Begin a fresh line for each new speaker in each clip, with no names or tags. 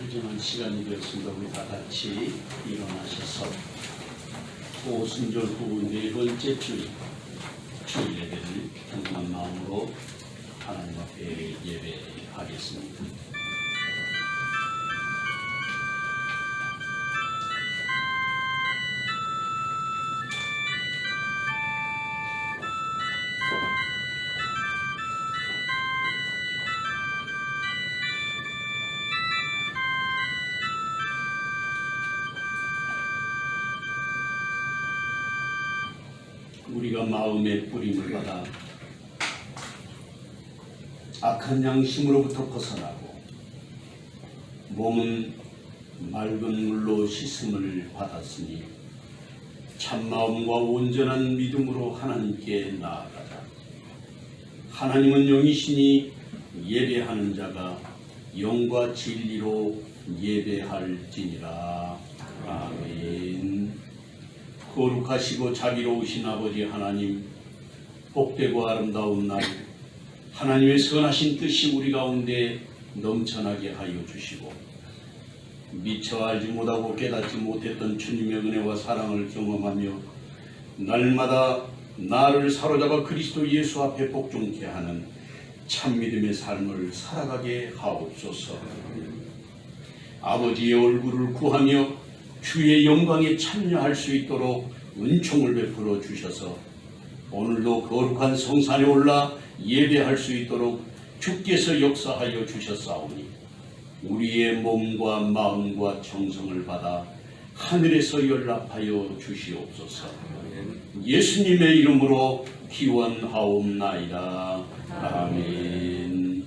소중한 시간이 되었습니다. 우리 다 같이 일어나셔서 오순절 후 네 번째 주일 예배를 평안한 마음으로 하나님 앞에 예배하겠습니다. 우리가 마음의 뿌림을 받아 악한 양심으로부터 벗어나고 몸은 맑은 물로 씻음을 받았으니 참마음과 온전한 믿음으로 하나님께 나아가자. 하나님은 영이시니 예배하는 자가 영과 진리로 예배할지니라. 아멘. 거룩하시고 자비로우신 아버지 하나님, 복되고 아름다운 날, 하나님의 선하신 뜻이 우리 가운데 넘쳐나게 하여 주시고 미처 알지 못하고 깨닫지 못했던 주님의 은혜와 사랑을 경험하며 날마다 나를 사로잡아 그리스도 예수 앞에 복종케 하는 참믿음의 삶을 살아가게 하옵소서. 아버지의 얼굴을 구하며 주의 영광에 참여할 수 있도록 은총을 베풀어 주셔서 오늘도 거룩한 성산에 올라 예배할 수 있도록 주께서 역사하여 주셨사오니 우리의 몸과 마음과 정성을 받아 하늘에서 연락하여 주시옵소서. 예수님의 이름으로 기원하옵나이다. 아멘.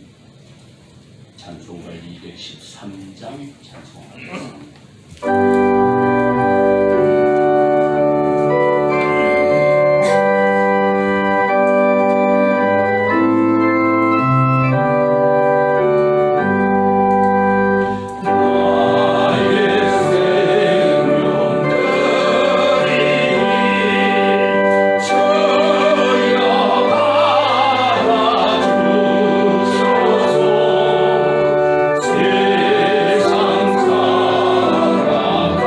찬송가 213장 찬송하겠습니다.
세상 살아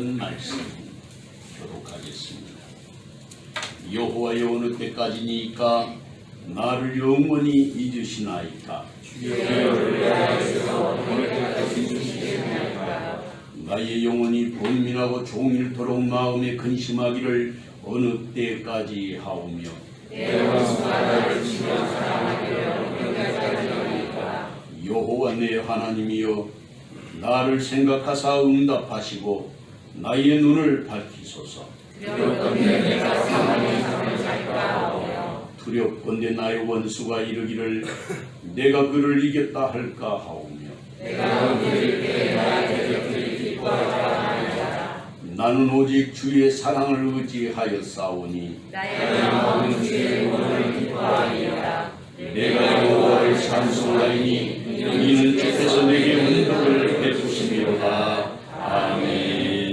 하셨던 말씀 교독하겠습니다. 여호와여 어느 때까지니까 나를 영원히 잊으시나이까. 나의 영혼이 번민하고 종일토록 마음에 근심하기를 어느 때까지 하오며 여호와 내 하나님이여 나를 생각하사 응답하시고 나의 눈을 밝히소서. 두렵건대 나의 원수가 이르기를 내가 그를 이겼다 할까 하오며 나는 오직 주의 사랑을 의지하였사오니 내가 여호와를 찬송하리니 이는 주께서 내게 은혜를 베푸시리로다. 아멘.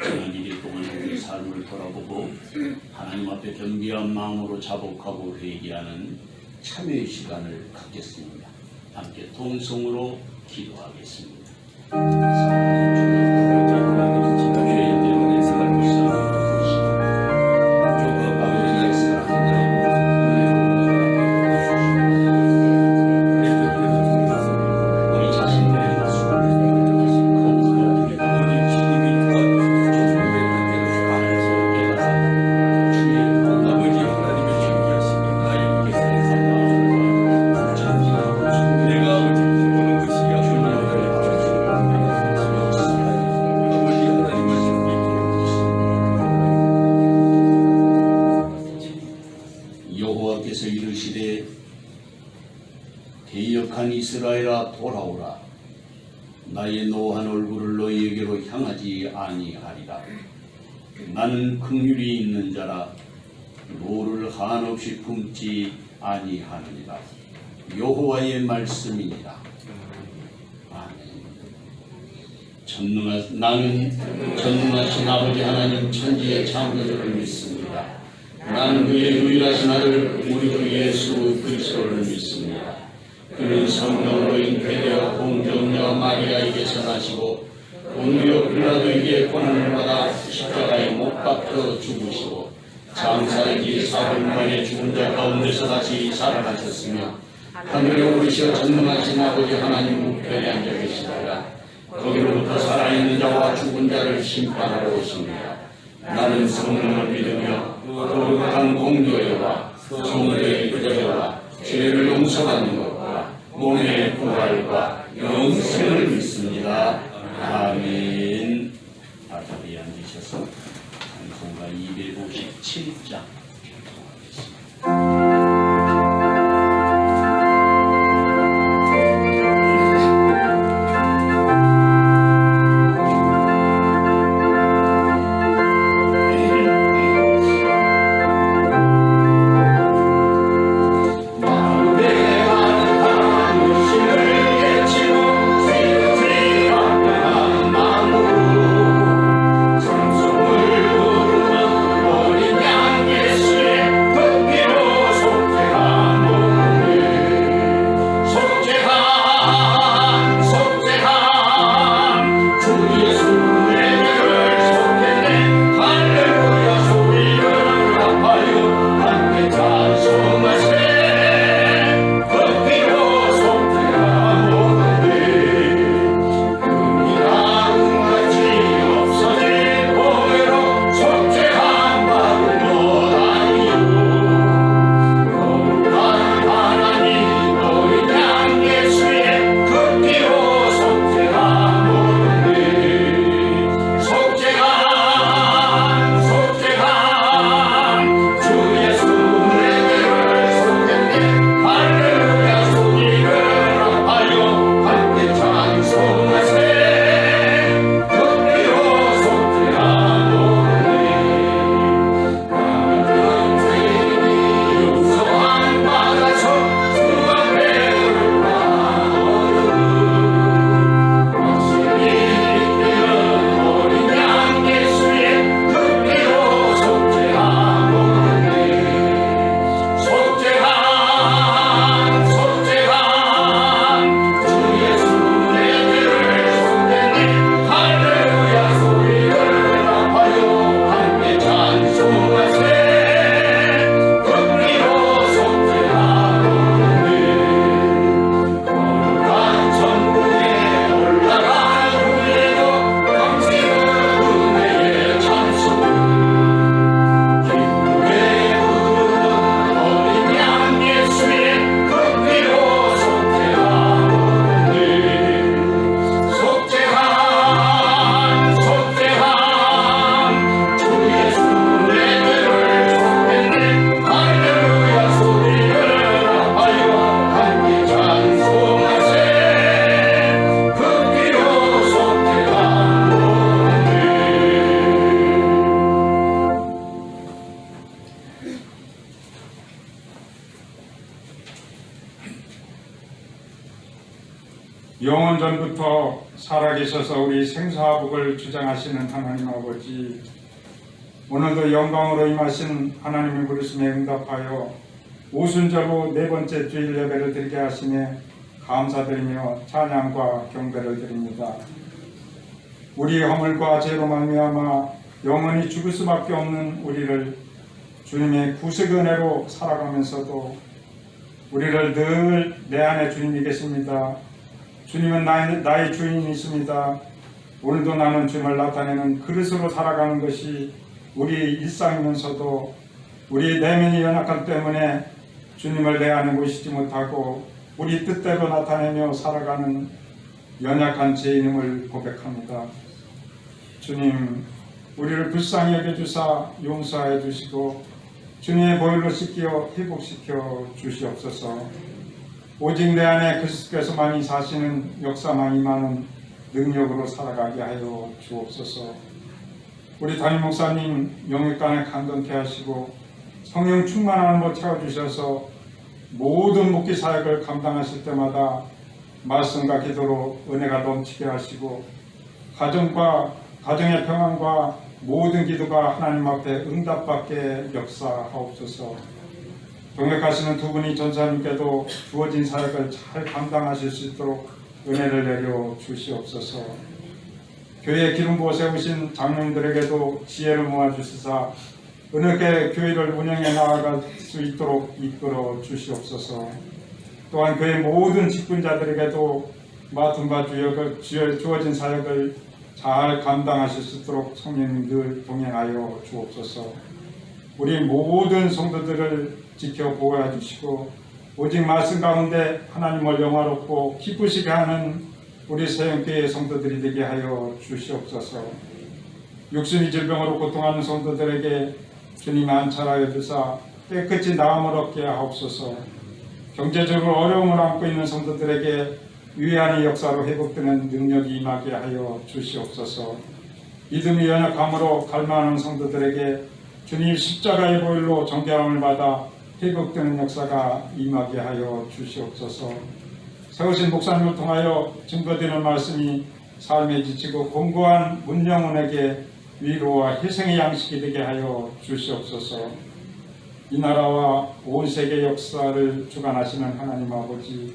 지난 1일 동안 우리 삶을 돌아보고 하나님 앞에 겸비한 마음으로 자복하고 회개하는 참회의 시간을 갖겠습니다. 함께 동성으로 기도하겠습니다. 여호와께서 이르시되 대역한 이스라엘아 돌아오라. 나의 노한 얼굴을 너희에게로 향하지 아니하리라. 나는 긍휼이 있는 자라 노를 한없이 품지 아니하느니라. 여호와의 말씀이니라. 아멘. 나는 전능하신 아버지 하나님 천지의 창조주를 믿습니다. 나는 그의 유일하신 아들 우리 주 예수 그리스도를 믿습니다. 그는 성령으로 잉태되어 공정녀 마리아에게서 나시고 본디오 빌라도에게 고난을 받아 십자가에 못 박혀 죽으시고 장사이기 사흘 만에 죽은 자 가운데서 다시 살아나셨으며 하늘에 오르시어 전능하신 아버지 하나님 우편에 앉아 계시다가 거기로부터 살아있는 자와 죽은 자를 심판하러 오십니다. 나는 성령을 믿으며 거룩한 공교회와 성도의 교제와 죄를 용서받는 것과 몸의 부활과 영생을 믿습니다. 아멘. 자리에 앉으셔서 찬송가 257장 찬송하겠습니다.
Yes. 영원 전부터 살아계셔서 우리 생사복을 주장하시는 하나님 아버지, 오늘도 영광으로 임하신 하나님의 부르심에 응답하여 오순절로 네 번째 주일 예배를 드리게 하시니 감사드리며 찬양과 경배를 드립니다. 우리의 허물과 죄로 말미암아 영원히 죽을 수밖에 없는 우리를 주님의 구속 은혜로 살아가면서도 우리를 늘 내 안에 주님이 계십니다. 주님은 나의 주인이십니다. 오늘도 나는 주님을 나타내는 그릇으로 살아가는 것이 우리 일상이면서도 우리 내면이 연약함 때문에 주님을 내 안에 모시지 못하고 우리 뜻대로 나타내며 살아가는 연약한 죄인임을 고백합니다. 주님, 우리를 불쌍히 여겨주사 용서해 주시고 주님의 보혈로 씻겨 회복시켜 주시옵소서. 오직 내 안에 그리스도께서만이 사시는 역사만 임하는 능력으로 살아가게 하여 주옵소서. 우리 담임 목사님 영육간에 강건케 하시고 성령 충만함으로 채워주셔서 모든 목회 사역을 감당하실 때마다 말씀과 기도로 은혜가 넘치게 하시고 가정의 평안과 모든 기도가 하나님 앞에 응답받게 역사하옵소서. 동역하시는 두 분이 전사님께도 주어진 사역을 잘 감당하실 수 있도록 은혜를 내려 주시옵소서. 교회에 기름 부어 세우신 장로님들에게도 지혜를 모아주시사 은혜롭게 교회를 운영해 나아갈 수 있도록 이끌어 주시옵소서. 또한 교회 모든 직분자들에게도 맡은 바 주어진 사역을 잘 감당하실 수 있도록 성령님 늘 동행하여 주옵소서. 우리 모든 성도들을 지켜 보호해 주시고 오직 말씀 가운데 하나님을 영화롭고 기쁘시게 하는 우리 세영교회 성도들이 되게 하여 주시옵소서. 육신의 질병으로 고통하는 성도들에게 주님 안찰하여 주사 깨끗이 나음을 얻게 하옵소서. 경제적으로 어려움을 안고 있는 성도들에게 위안의 역사로 회복되는 능력이 임하게 하여 주시옵소서. 믿음이 연약함으로 갈망하는 성도들에게 주님 십자가의 보혈로 정결함을 받아 회복되는 역사가 임하게 하여 주시옵소서. 세우신 목사님을 통하여 증거되는 말씀이 삶에 지치고 공고한 문영원에게 위로와 희생의 양식이 되게 하여 주시옵소서. 이 나라와 온 세계 역사를 주관하시는 하나님 아버지,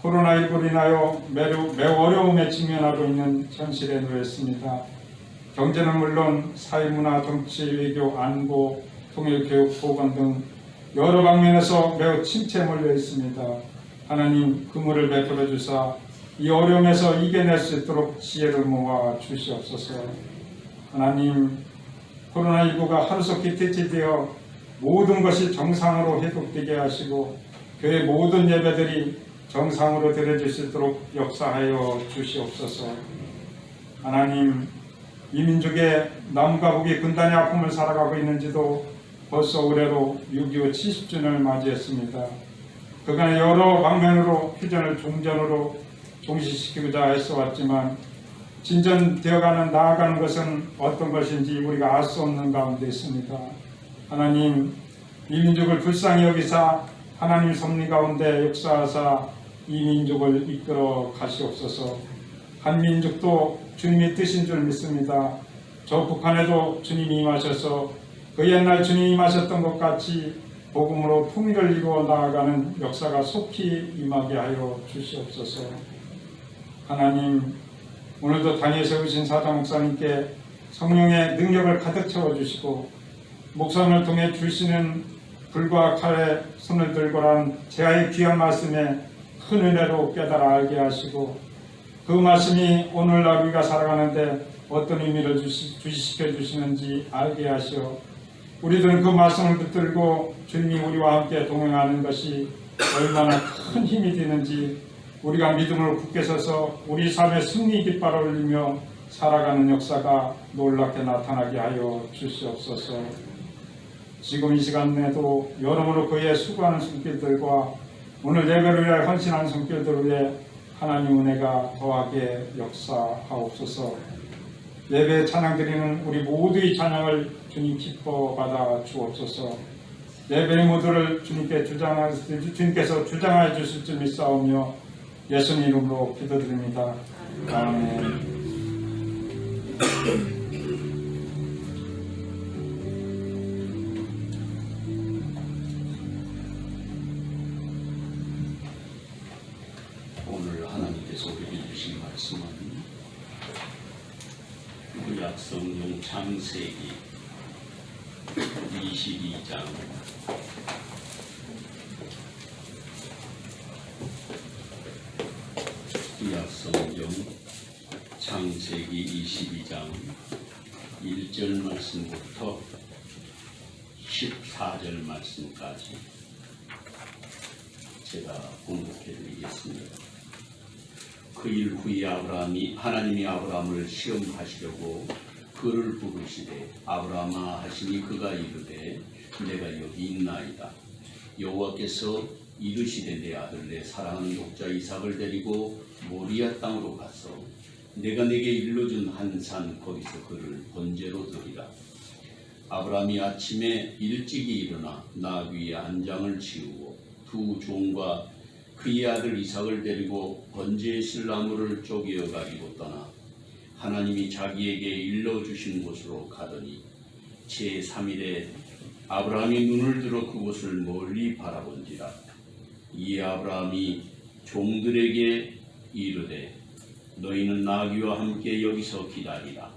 코로나19로 인하여 매우 어려움에 직면하고 있는 현실에 놓였습니다. 경제는 물론 사회문화, 정치, 외교, 안보, 통일교육, 보건 등 여러 방면에서 매우 침체에 몰려 있습니다. 하나님 그물을 베풀어 주사 이 어려움에서 이겨낼 수 있도록 지혜를 모아 주시옵소서. 하나님, 코로나19가 하루속히 퇴치되어 모든 것이 정상으로 회복되게 하시고 교회 모든 예배들이 정상으로 드려질 수 있도록 역사하여 주시옵소서. 하나님, 이 민족의 남과 북이 근단의 아픔을 살아가고 있는지도 벌써 올해로 6.25 70주년을 맞이했습니다. 그간의 여러 방면으로 휴전을 종전으로 종식시키고자 애써왔지만 진전되어가는 나아가는 것은 어떤 것인지 우리가 알 수 없는 가운데 있습니다. 하나님, 이 민족을 불쌍히 여기사 하나님 섭리 가운데 역사하사 이 민족을 이끌어 가시옵소서. 한 민족도 주님의 뜻인 줄 믿습니다. 저 북한에도 주님이 임하셔서 그 옛날 주님이 임하셨던 것 같이 복음으로 통일을 이루어 나아가는 역사가 속히 임하게 하여 주시옵소서. 하나님, 오늘도 당에 세우신 사장 목사님께 성령의 능력을 가득 채워주시고 목사님을 통해 주시는 불과 칼에 손을 들고란 제아의 귀한 말씀에 큰 은혜로 깨달아 알게 하시고 그 말씀이 오늘날 우리가 살아가는데 어떤 의미를 주시켜 주시는지 알게 하시어 우리들은 그 말씀을 붙들고 주님이 우리와 함께 동행하는 것이 얼마나 큰 힘이 되는지 우리가 믿음으로 굳게 서서 우리 삶의 승리 깃발을 올리며 살아가는 역사가 놀랍게 나타나게 하여 주시옵소서. 지금 이 시간에도 여러모로 그의 수고하는 손길들과 오늘 예배를 위해 헌신하는 손길들 위해 하나님 은혜가 더하게 역사하옵소서. 예배 찬양 드리는 우리 모두의 찬양을 주님 기뻐 받아 주옵소서. 예배의 모두를 주님께서 주장하여 주실 줄 믿사오며 예수님 이름으로 기도드립니다. 아멘.
오늘 하나님께서 우리에게 주신 말씀은 구약성경 창세기 22장 1절 말씀부터 14절 말씀까지 제가 공독해 드리겠습니다. 그 일 후에 하나님이 아브라함을 시험하시려고 그를 부르시되 아브라함아 하시니 그가 이르되 내가 여기 있나이다. 여호와께서 이르시되 내 아들 내 사랑하는 독자 이삭을 데리고 모리아 땅으로 가서 내가 네게 일러준 한 산 거기서 그를 번제로 드리라. 아브라함이 아침에 일찍이 일어나 나귀 위에 한 장을 치우고 두 종과 그의 아들 이삭을 데리고 번제의 실나무를 쪼개어 가지고 떠나 하나님이 자기에게 일러주신 곳으로 가더니 제3일에 아브라함이 눈을 들어 그곳을 멀리 바라본지라. 이에 아브라함이 종들에게 이르되 너희는 나귀와 함께 여기서 기다리라.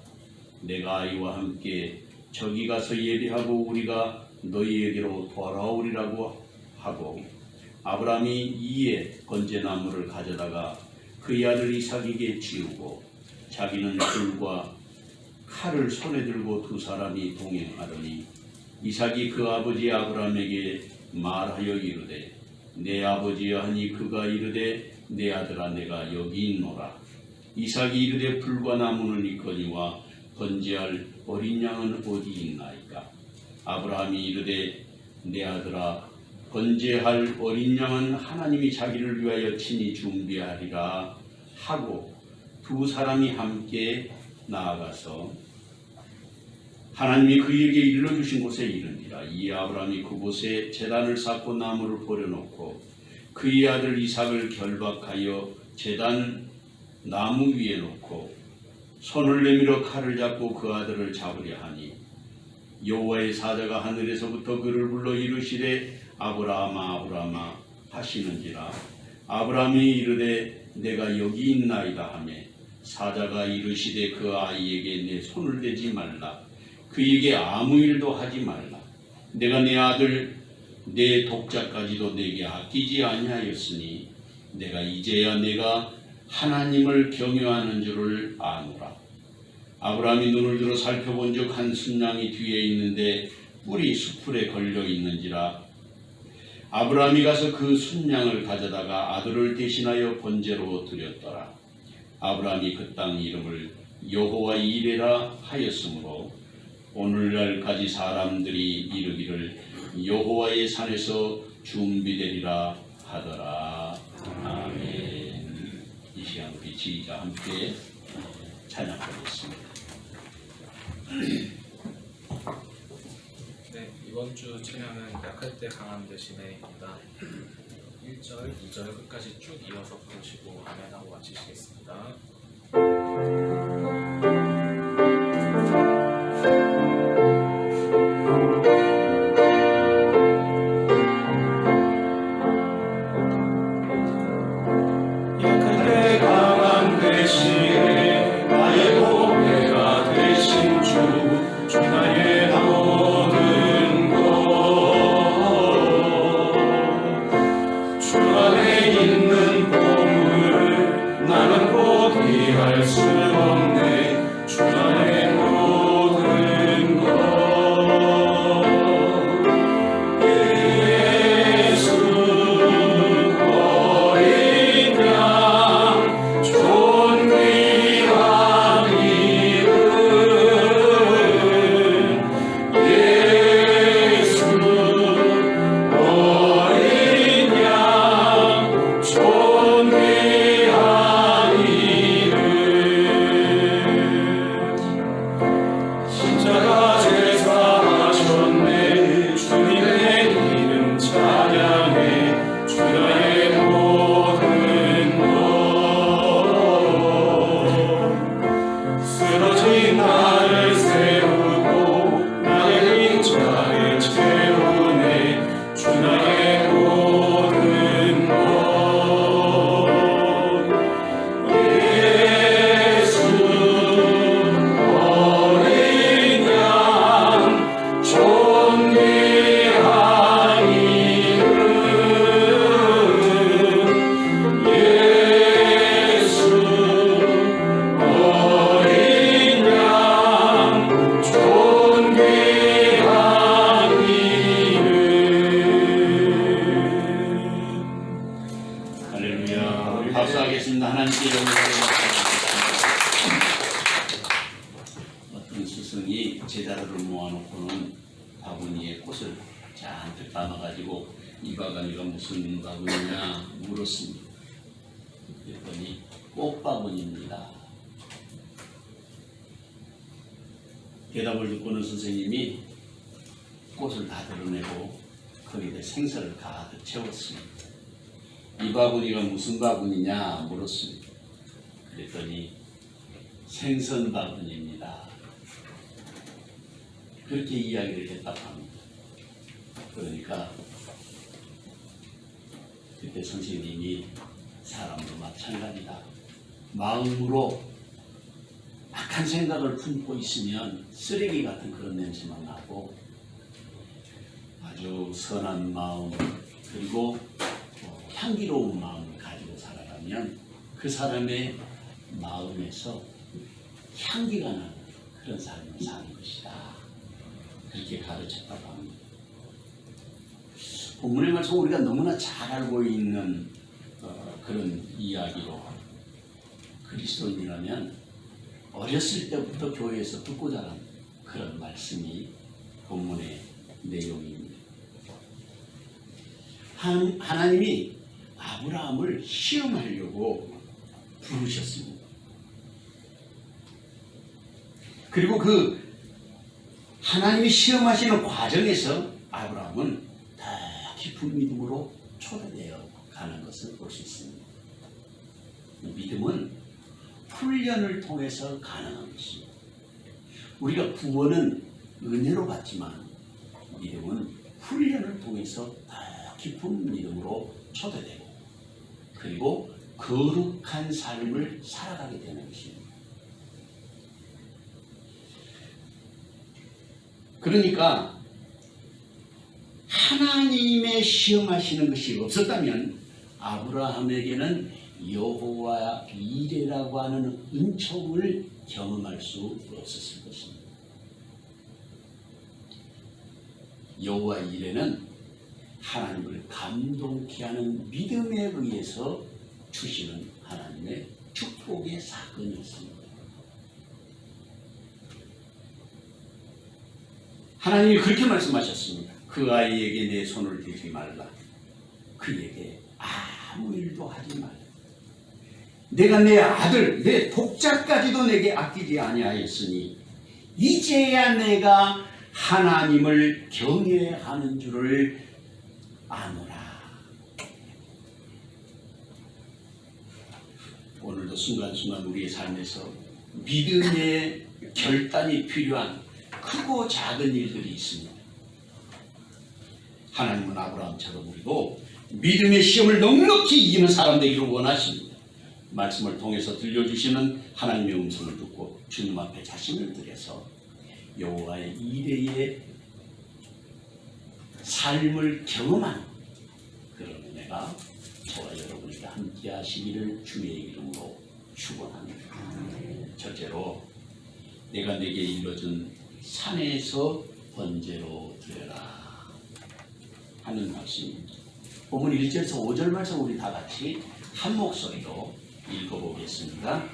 내가 아이와 함께 저기 가서 예비하고 우리가 너희에게로 돌아오리라고 하고 아브라함이 이에 번제나무를 가져다가 그의 아들 이삭에게 지우고 자기는 불과 칼을 손에 들고 두 사람이 동행하더니 이삭이 그 아버지 아브라함에게 말하여 이르되 내 아버지여 하니 그가 이르되 내 아들아 내가 여기 있노라. 이삭이 이르되 불과 나무는 있거니와 번제할 어린 양은 어디 있나이까. 아브라함이 이르되 내 아들아 번제할 어린 양은 하나님이 자기를 위하여 친히 준비하리라 하고 두 사람이 함께 나아가서 하나님이 그에게 일러주신 곳에 이르니라. 이에 아브라함이 그곳에 제단을 쌓고 나무를 버려놓고 그의 아들 이삭을 결박하여 제단 나무 위에 놓고 손을 내밀어 칼을 잡고 그 아들을 잡으려 하니 여호와의 사자가 하늘에서부터 그를 불러 이르시되 아브라함아 아브라함아 하시는지라. 아브라함이 이르되 내가 여기 있나이다 하며 사자가 이르시되 그 아이에게 내 손을 대지 말라. 그에게 아무 일도 하지 말라. 내가 내 아들 내 독자까지도 내게 아끼지 아니하였으니 내가 이제야 내가 하나님을 경외하는 줄을 아노라. 아브라함이 눈을 들어 살펴본즉 한 순양이 뒤에 있는데 뿔이 수풀에 걸려 있는지라. 아브라함이 가서 그 순양을 가져다가 아들을 대신하여 번제로 드렸더라. 아브라함이 그 땅 이름을 여호와 이레라 하였으므로 오늘날까지 사람들이 이르기를 여호와의 산에서 준비되리라 하더라. 아멘. 이 시간 우리 지휘자 함께 찬양하겠습니다.
네, 이번 주 찬양은 약할 때 강한 대신에입니다. 1절, 2절 끝까지 쭉 이어서 부르시고 아멘하고 마치시겠습니다.
있는 보물 나는 포기할 수 없네.
자루를 모아놓고는 바구니에 꽃을 잔뜩 담아가지고 이 바구니가 무슨 바구니냐 물었습니다. 그랬더니 꽃바구니입니다. 대답을 듣고는 선생님이 꽃을 다 드러내고 거기에 생선을 가득 채웠습니다. 이 바구니가 무슨 바구니냐 물었습니다. 그랬더니 생선 바구니입니다. 그렇게 이야기를 대답합니다. 그러니까 그때 선생님이 사람도 마찬가지다. 마음으로 악한 생각을 품고 있으면 쓰레기 같은 그런 냄새만 나고 아주 선한 마음 그리고 향기로운 마음을 가지고 살아가면 그 사람의 마음에서 향기가 나는 그런 삶을 사는 것이다. 그렇게 가르쳤다고 합니다. 본문의 말씀 우리가 너무나 잘 알고 있는 그런 이야기로 그리스도인이라면 어렸을 때부터 교회에서 듣고 자란 그런 말씀이 본문의 내용입니다. 하나님이 아브라함을 시험하려고 부르셨습니다. 그리고 그 하나님이 시험하시는 과정에서 아브라함은 더 깊은 믿음으로 초대되어 가는 것을 볼 수 있습니다. 믿음은 훈련을 통해서 가능한 것입니다. 우리가 구원은 은혜로 받지만 믿음은 훈련을 통해서 더 깊은 믿음으로 초대되고 그리고 거룩한 삶을 살아가게 되는 것입니다. 그러니까 하나님의 시험하시는 것이 없었다면 아브라함에게는 여호와 이레라고 하는 은총을 경험할 수 없었을 것입니다. 여호와 이레는 하나님을 감동케 하는 믿음에 의해서 주시는 하나님의 축복의 사건이었습니다. 하나님이 그렇게 말씀하셨습니다. 그 아이에게 내 손을 대지 말라. 그에게 아무 일도 하지 말라. 내가 내 아들, 내 독자까지도 내게 아끼지 아니하였으니 이제야 내가 하나님을 경외하는 줄을 아노라. 오늘도 순간순간 우리의 삶에서 믿음의 결단이 필요한 크고 작은 일들이 있습니다. 하나님은 아브라함처럼 우리도 믿음의 시험을 넉넉히 이기는 사람 되기를 원하십니다. 말씀을 통해서 들려주시는 하나님의 음성을 듣고 주님 앞에 자신을 들여서 여호와의 이레의 삶을 경험한 그런 은혜가 저와 여러분에게 함께 하시기를 주의 이름으로 축원합니다. 첫째로 내가 내게 일러준 산에서 번제로 드려라 하는 말씀입니다. 본문 1절에서 5절 말씀 우리 다 같이 한 목소리로 읽어보겠습니다.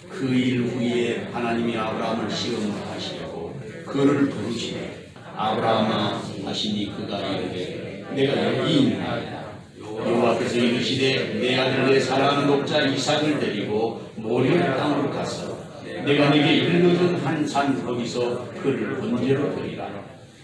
그 일 후에 하나님이 아브라함을 시험하시려고 그를 부르시되 아브라함아 하시니 그가 이르되 내가 여기 있나이다. 여호와께서 이르시되 내 아들 내 사랑하는 독자 이삭을 데리고 모리아 땅으로 가서 내가 네게 일러준 한 산 거기서 그를 번제로 드리라.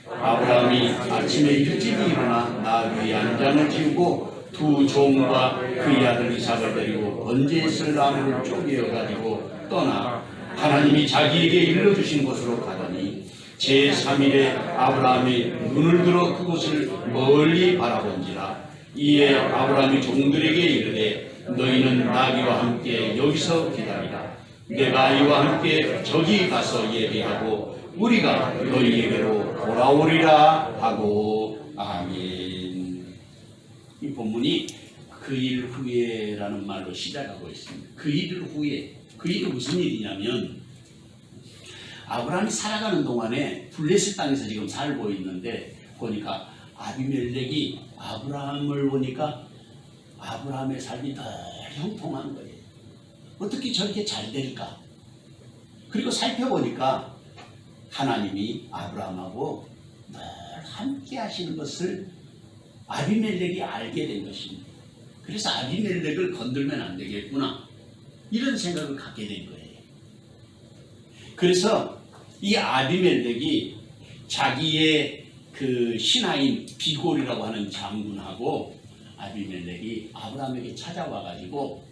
아브라함이 아침에 일찍이 일어나 나귀 한 장을 지우고 두 종과 그의 아들 이삭을 데리고 번제에 쓸 나무를 쪼개어 가지고 떠나 하나님이 자기에게 일러주신 곳으로 가더니 제3일에 아브라함이 눈을 들어 그곳을 멀리 바라본지라. 이에 아브라함이 종들에게 이르되 너희는 나귀와 함께 여기서 기다리라. 내가 이와 함께 저기 가서 예배하고 우리가 너희에게로 돌아오리라 하고. 아멘. 이 본문이 그 일 후에라는 말로 시작하고 있습니다. 그 일 후에. 그 일은 무슨 일이냐면 아브라함이 살아가는 동안에 블레셋 땅에서 지금 살고 있는데 보니까 아비멜렉이 아브라함을 보니까 아브라함의 삶이 더 형통한 거예요. 어떻게 저렇게 잘 될까? 그리고 살펴보니까 하나님이 아브라함하고 늘 함께 하시는 것을 아비멜렉이 알게 된 것입니다. 그래서 아비멜렉을 건들면 안 되겠구나, 이런 생각을 갖게 된 거예요. 그래서 이 아비멜렉이 자기의 그 신하인 비골이라고 하는 장군하고 아비멜렉이 아브라함에게 찾아와 가지고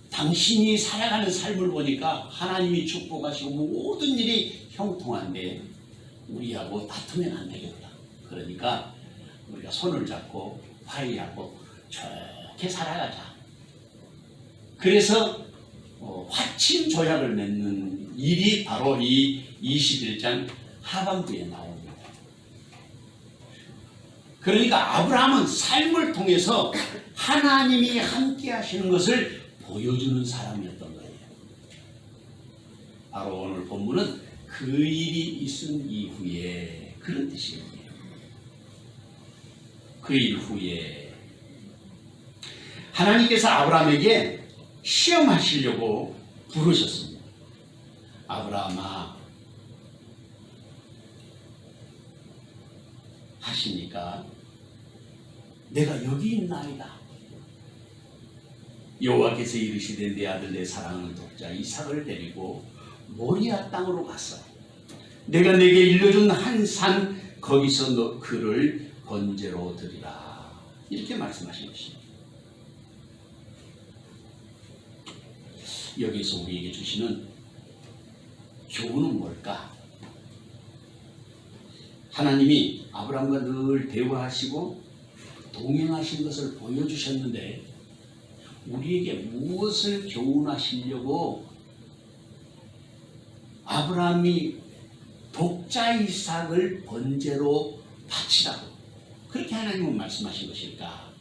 당신이 살아가는 삶을 보니까 하나님이 축복하시고 모든 일이 형통한데 우리하고 다투면 안 되겠다. 그러니까 우리가 손을 잡고 화해하고 좋게 살아가자. 그래서 화친 조약을 맺는 일이 바로 이 21장 하반부에 나옵니다. 그러니까 아브라함은 삶을 통해서 하나님이 함께 하시는 것을 보여주는 사람이었던 거예요. 바로 오늘 본문은 그 일이 있은 이후에, 그런 뜻이에요. 그 일 후에 하나님께서 아브라함에게 시험하시려고 부르셨습니다. 아브라함아 하시니까 내가 여기 있나이다. 여호와께서 이르시되 내 아들 내 사랑하는 독자 이삭을 데리고 모리아 땅으로 갔어. 내가 내게 일러준 한 산 거기서 너 그를 번제로 드리라. 이렇게 말씀하신 것입니다. 여기서 우리에게 주시는 교훈은 뭘까? 하나님이 아브라함과 늘 대화하시고 동행하신 것을 보여주셨는데 우리에게 무엇을 교훈하시려고 아브라함이 독자 이삭을 번제로 바치라고 그렇게 하나님은 말씀하신 것일까?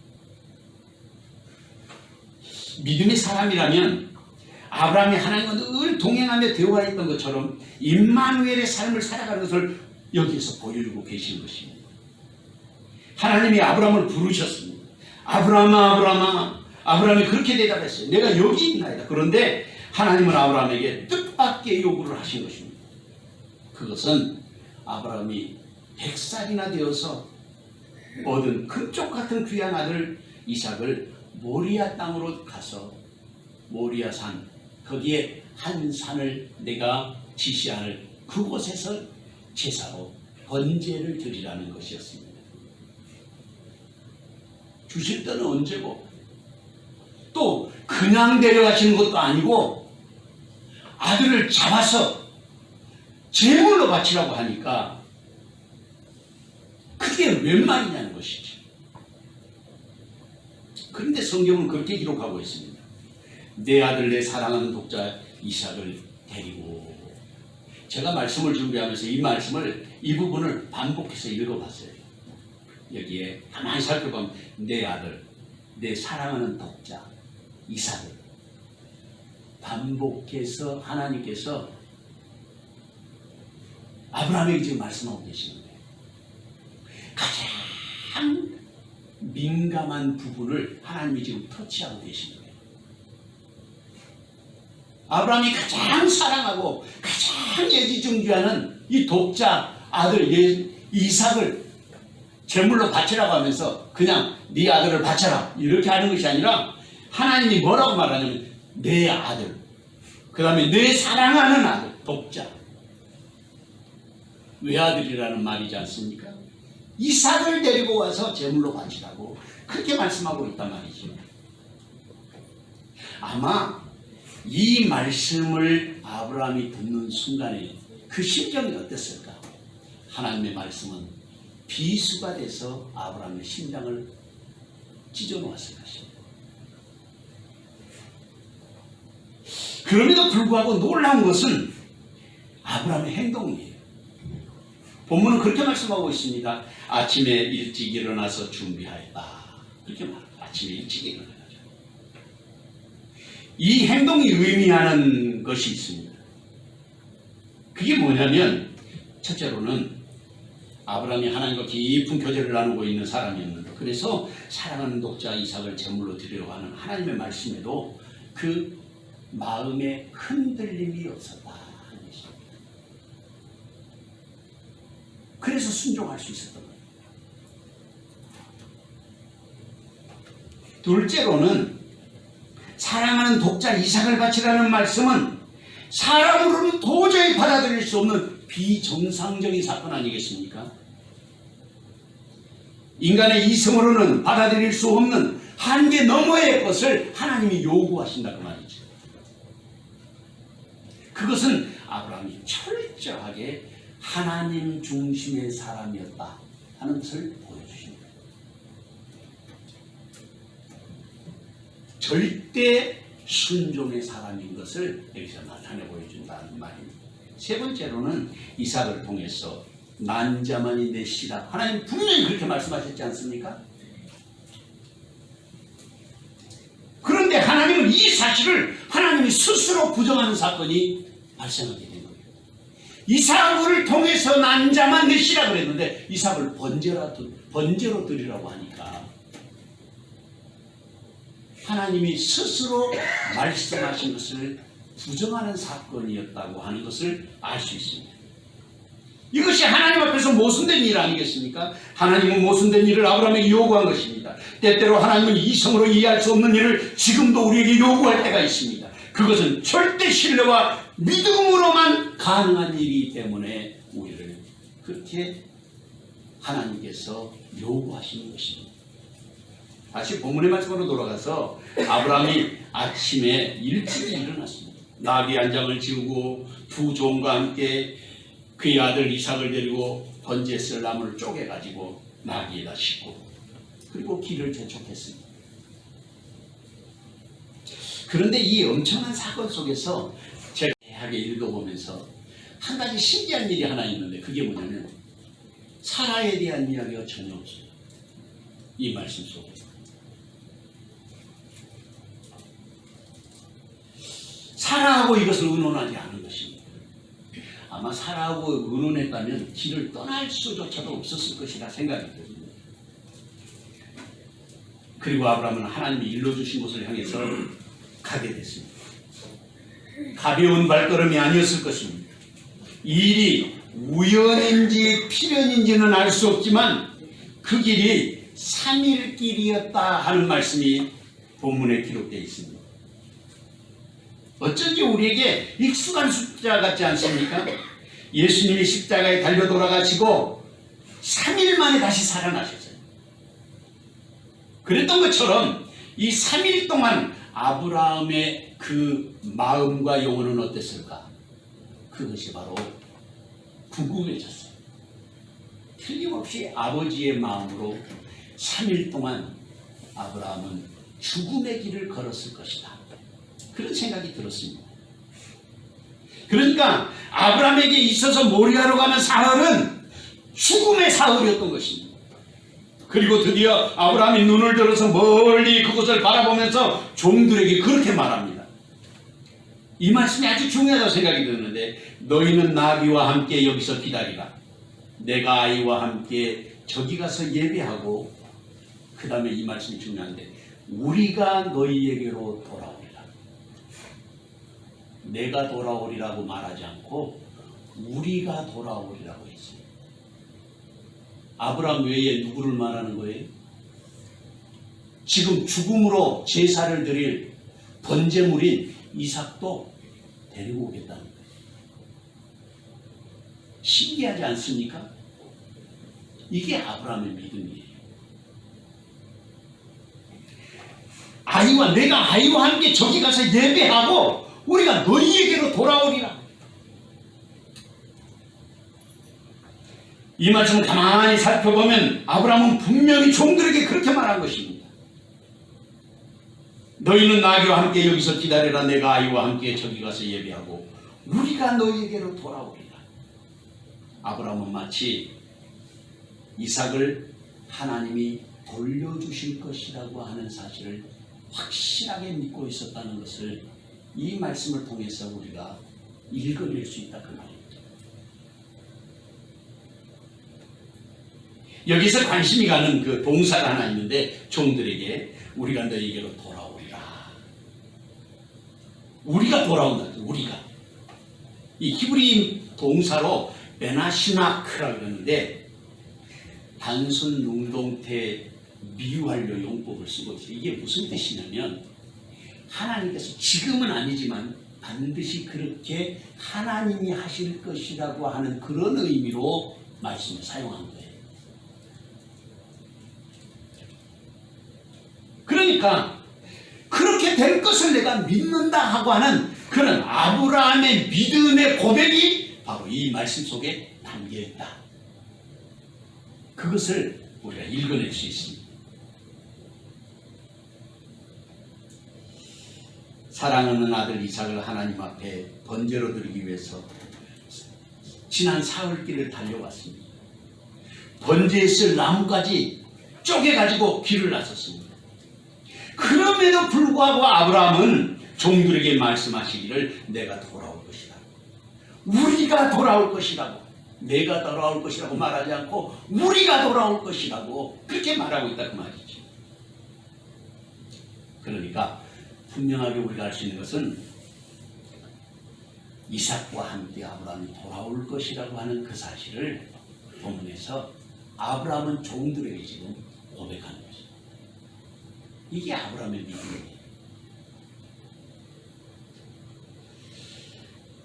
믿음의 사람이라면 아브라함이 하나님과 늘 동행하며 대화했던 것처럼 임마누엘의 삶을 살아가는 것을 여기에서 보여주고 계시는 것입니다. 하나님이 아브라함을 부르셨습니다. 아브라함아 아브라함아. 아브라함이 그렇게 대답했어요. 내가 여기 있나이다. 그런데 하나님은 아브라함에게 뜻밖의 요구를 하신 것입니다. 그것은 아브라함이 100살이나 되어서 얻은 금쪽 같은 귀한 아들 이삭을 모리아 땅으로 가서 모리아 산, 거기에 한 산을 내가 지시하는 그곳에서 제사로 번제를 드리라는 것이었습니다. 주실 때는 언제고 또 그냥 데려가시는 것도 아니고 아들을 잡아서 제물로 바치라고 하니까 그게 웬 말이냐는 것이죠. 그런데 성경은 그렇게 기록하고 있습니다. 내 아들 내 사랑하는 독자 이삭을 데리고, 제가 말씀을 준비하면서 이 말씀을 이 부분을 반복해서 읽어봤어요. 여기에 가만히 살펴보면 내 아들 내 사랑하는 독자 이삭을 반복해서 하나님께서 아브라함에게 지금 말씀하고 계시는 거예요. 가장 민감한 부분을 하나님이 지금 터치하고 계시는 거예요. 아브라함이 가장 사랑하고 가장 애지중지하는 이 독자 아들 이삭을 제물로 바치라고 하면서 그냥 네 아들을 바쳐라 이렇게 하는 것이 아니라 하나님이 뭐라고 말하냐면 내 아들, 그 다음에 내 사랑하는 아들, 독자. 외아들이라는 말이지 않습니까? 이삭을 데리고 와서 제물로 바치라고 그렇게 말씀하고 있단 말이죠. 아마 이 말씀을 아브라함이 듣는 순간에 그 심정이 어땠을까? 하나님의 말씀은 비수가 돼서 아브라함의 심장을 찢어놓았을 것입니다. 그럼에도 불구하고 놀라운 것은 아브라함의 행동이에요. 본문은 그렇게 말씀하고 있습니다. 아침에 일찍 일어나서 준비하였다. 그렇게 말합니다. 아침에 일찍 일어나죠. 이 행동이 의미하는 것이 있습니다. 그게 뭐냐면 첫째로는 아브라함이 하나님과 깊은 교제를 나누고 있는 사람이었는데 그래서 사랑하는 독자 이삭을 제물로 드리려고 하는 하나님의 말씀에도 그 마음에 흔들림이 없었다 하는 것입니다. 그래서 순종할 수 있었던 거예요. 둘째로는 사랑하는 독자 이삭을 바치라는 말씀은 사람으로는 도저히 받아들일 수 없는 비정상적인 사건 아니겠습니까? 인간의 이성으로는 받아들일 수 없는 한계 너머의 것을 하나님이 요구하신다고 말이죠. 그것은 아브라함이 철저하게 하나님 중심의 사람이었다 하는 것을 보여주십니다. 절대 순종의 사람인 것을 여기서 나타내 보여준다는 말입니다. 세 번째로는 이삭을 통해서 난자만이 내 씨라. 하나님 분명히 그렇게 말씀하셨지 않습니까? 그런데 하나님은 이 사실을 하나님이 스스로 부정하는 사건이 발생하게 된 거예요. 이삭을 통해서 난자만 내 씨라 그랬는데 이삭을 번제로 드리라고 하니까 하나님이 스스로 말씀하신 것을 부정하는 사건이었다고 하는 것을 알 수 있습니다. 이것이 하나님 앞에서 모순된 일 아니겠습니까? 하나님은 모순된 일을 아브라함에게 요구한 것입니다. 때때로 하나님은 이성으로 이해할 수 없는 일을 지금도 우리에게 요구할 때가 있습니다. 그것은 절대 신뢰와 믿음으로만 가능한 일이기 때문에 우리를 그렇게 하나님께서 요구하시는 것입니다. 다시 본문의 말씀으로 돌아가서 아브라함이 아침에 일찍 일어났습니다. 나귀 한 장을 지우고 두 종과 함께 그의 아들 이삭을 데리고 번제에 쓸 나무를 쪼개가지고 나귀에다 싣고 그리고 길을 재촉했습니다. 그런데 이 엄청난 사건 속에서 제가 대하게 읽어보면서 한 가지 신기한 일이 하나 있는데 그게 뭐냐면 사라에 대한 이야기가 전혀 없어요. 이 말씀 속에. 사라하고 이것을 의논하지 않은 것입니다. 아마 사라하고 의논했다면 길을 떠날 수조차도 없었을 것이라 생각이 듭니다. 그리고 아브라함은 하나님이 일러주신 곳을 향해서 가게 됐습니다. 가벼운 발걸음이 아니었을 것입니다. 이 일이 우연인지 필연인지는 알 수 없지만 그 길이 3일 길이었다 하는 말씀이 본문에 기록되어 있습니다. 어쩐지 우리에게 익숙한 숫자 같지 않습니까? 예수님이 십자가에 달려 돌아가시고 3일 만에 다시 살아나셨어요. 그랬던 것처럼 이 3일 동안 아브라함의 그 마음과 영혼은 어땠을까? 그것이 바로 궁금해졌어요. 틀림없이 아버지의 마음으로 3일 동안 아브라함은 죽음의 길을 걸었을 것이다. 그런 생각이 들었습니다. 그러니까 아브라함에게 있어서 모리아로 가는 사흘은 죽음의 사흘이었던 것입니다. 그리고 드디어 아브라함이 눈을 들어서 멀리 그곳을 바라보면서 종들에게 그렇게 말합니다. 이 말씀이 아주 중요하다고 생각이 드는데 너희는 나귀와 함께 여기서 기다리라. 내가 아이와 함께 저기 가서 예배하고 그 다음에 이 말씀이 중요한데 우리가 너희에게로 돌아오리라. 내가 돌아오리라고 말하지 않고 우리가 돌아오리라고 했어요. 아브라함 외에 누구를 말하는 거예요? 지금 죽음으로 제사를 드릴 번제물인 이삭도 데리고 오겠다는 거예요. 신기하지 않습니까? 이게 아브라함의 믿음이에요. 내가 아이와 함께 저기 가서 예배하고 우리가 너희에게로 돌아오리라. 이 말씀을 가만히 살펴보면 아브라함은 분명히 종들에게 그렇게 말한 것입니다. 너희는 나귀와 함께 여기서 기다리라. 내가 아이와 함께 저기 가서 예배하고 우리가 너희에게로 돌아오리라. 아브라함은 마치 이삭을 하나님이 돌려주실 것이라고 하는 사실을 확실하게 믿고 있었다는 것을 이 말씀을 통해서 우리가 읽어낼 수 있다 그 말입니다. 여기서 관심이 가는 그 동사가 하나 있는데 종들에게 우리가 너희에게로 돌아오리라. 우리가 돌아온다. 우리가 이 히브리 동사로 베나시마크라고 그러는데 단순 능동태 미완료 용법을 쓰고 있어요. 이게 무슨 뜻이냐면 하나님께서 지금은 아니지만 반드시 그렇게 하나님이 하실 것이라고 하는 그런 의미로 말씀을 사용한 거예요. 그러니까 그렇게 될 것을 내가 믿는다 하고 하는 그런 아브라함의 믿음의 고백이 바로 이 말씀 속에 담겨있다. 그것을 우리가 읽어낼 수 있습니다. 사랑하는 아들 이삭을 하나님 앞에 번제로 드리기 위해서 지난 사흘길을 달려왔습니다. 번제에 쓸 나무까지 쪼개가지고 길을 나섰습니다. 그럼에도 불구하고 아브라함은 종들에게 말씀하시기를 내가 돌아올 것이다. 우리가 돌아올 것이라고, 내가 돌아올 것이라고 말하지 않고 우리가 돌아올 것이라고 그렇게 말하고 있다 그 말이지. 그러니까 분명하게 우리가 알 수 있는 것은 이삭과 함께 아브라함이 돌아올 것이라고 하는 그 사실을 본문에서 아브라함은 종들에게 지금 고백하는 것입니다. 이게 아브라함의 믿음이에요.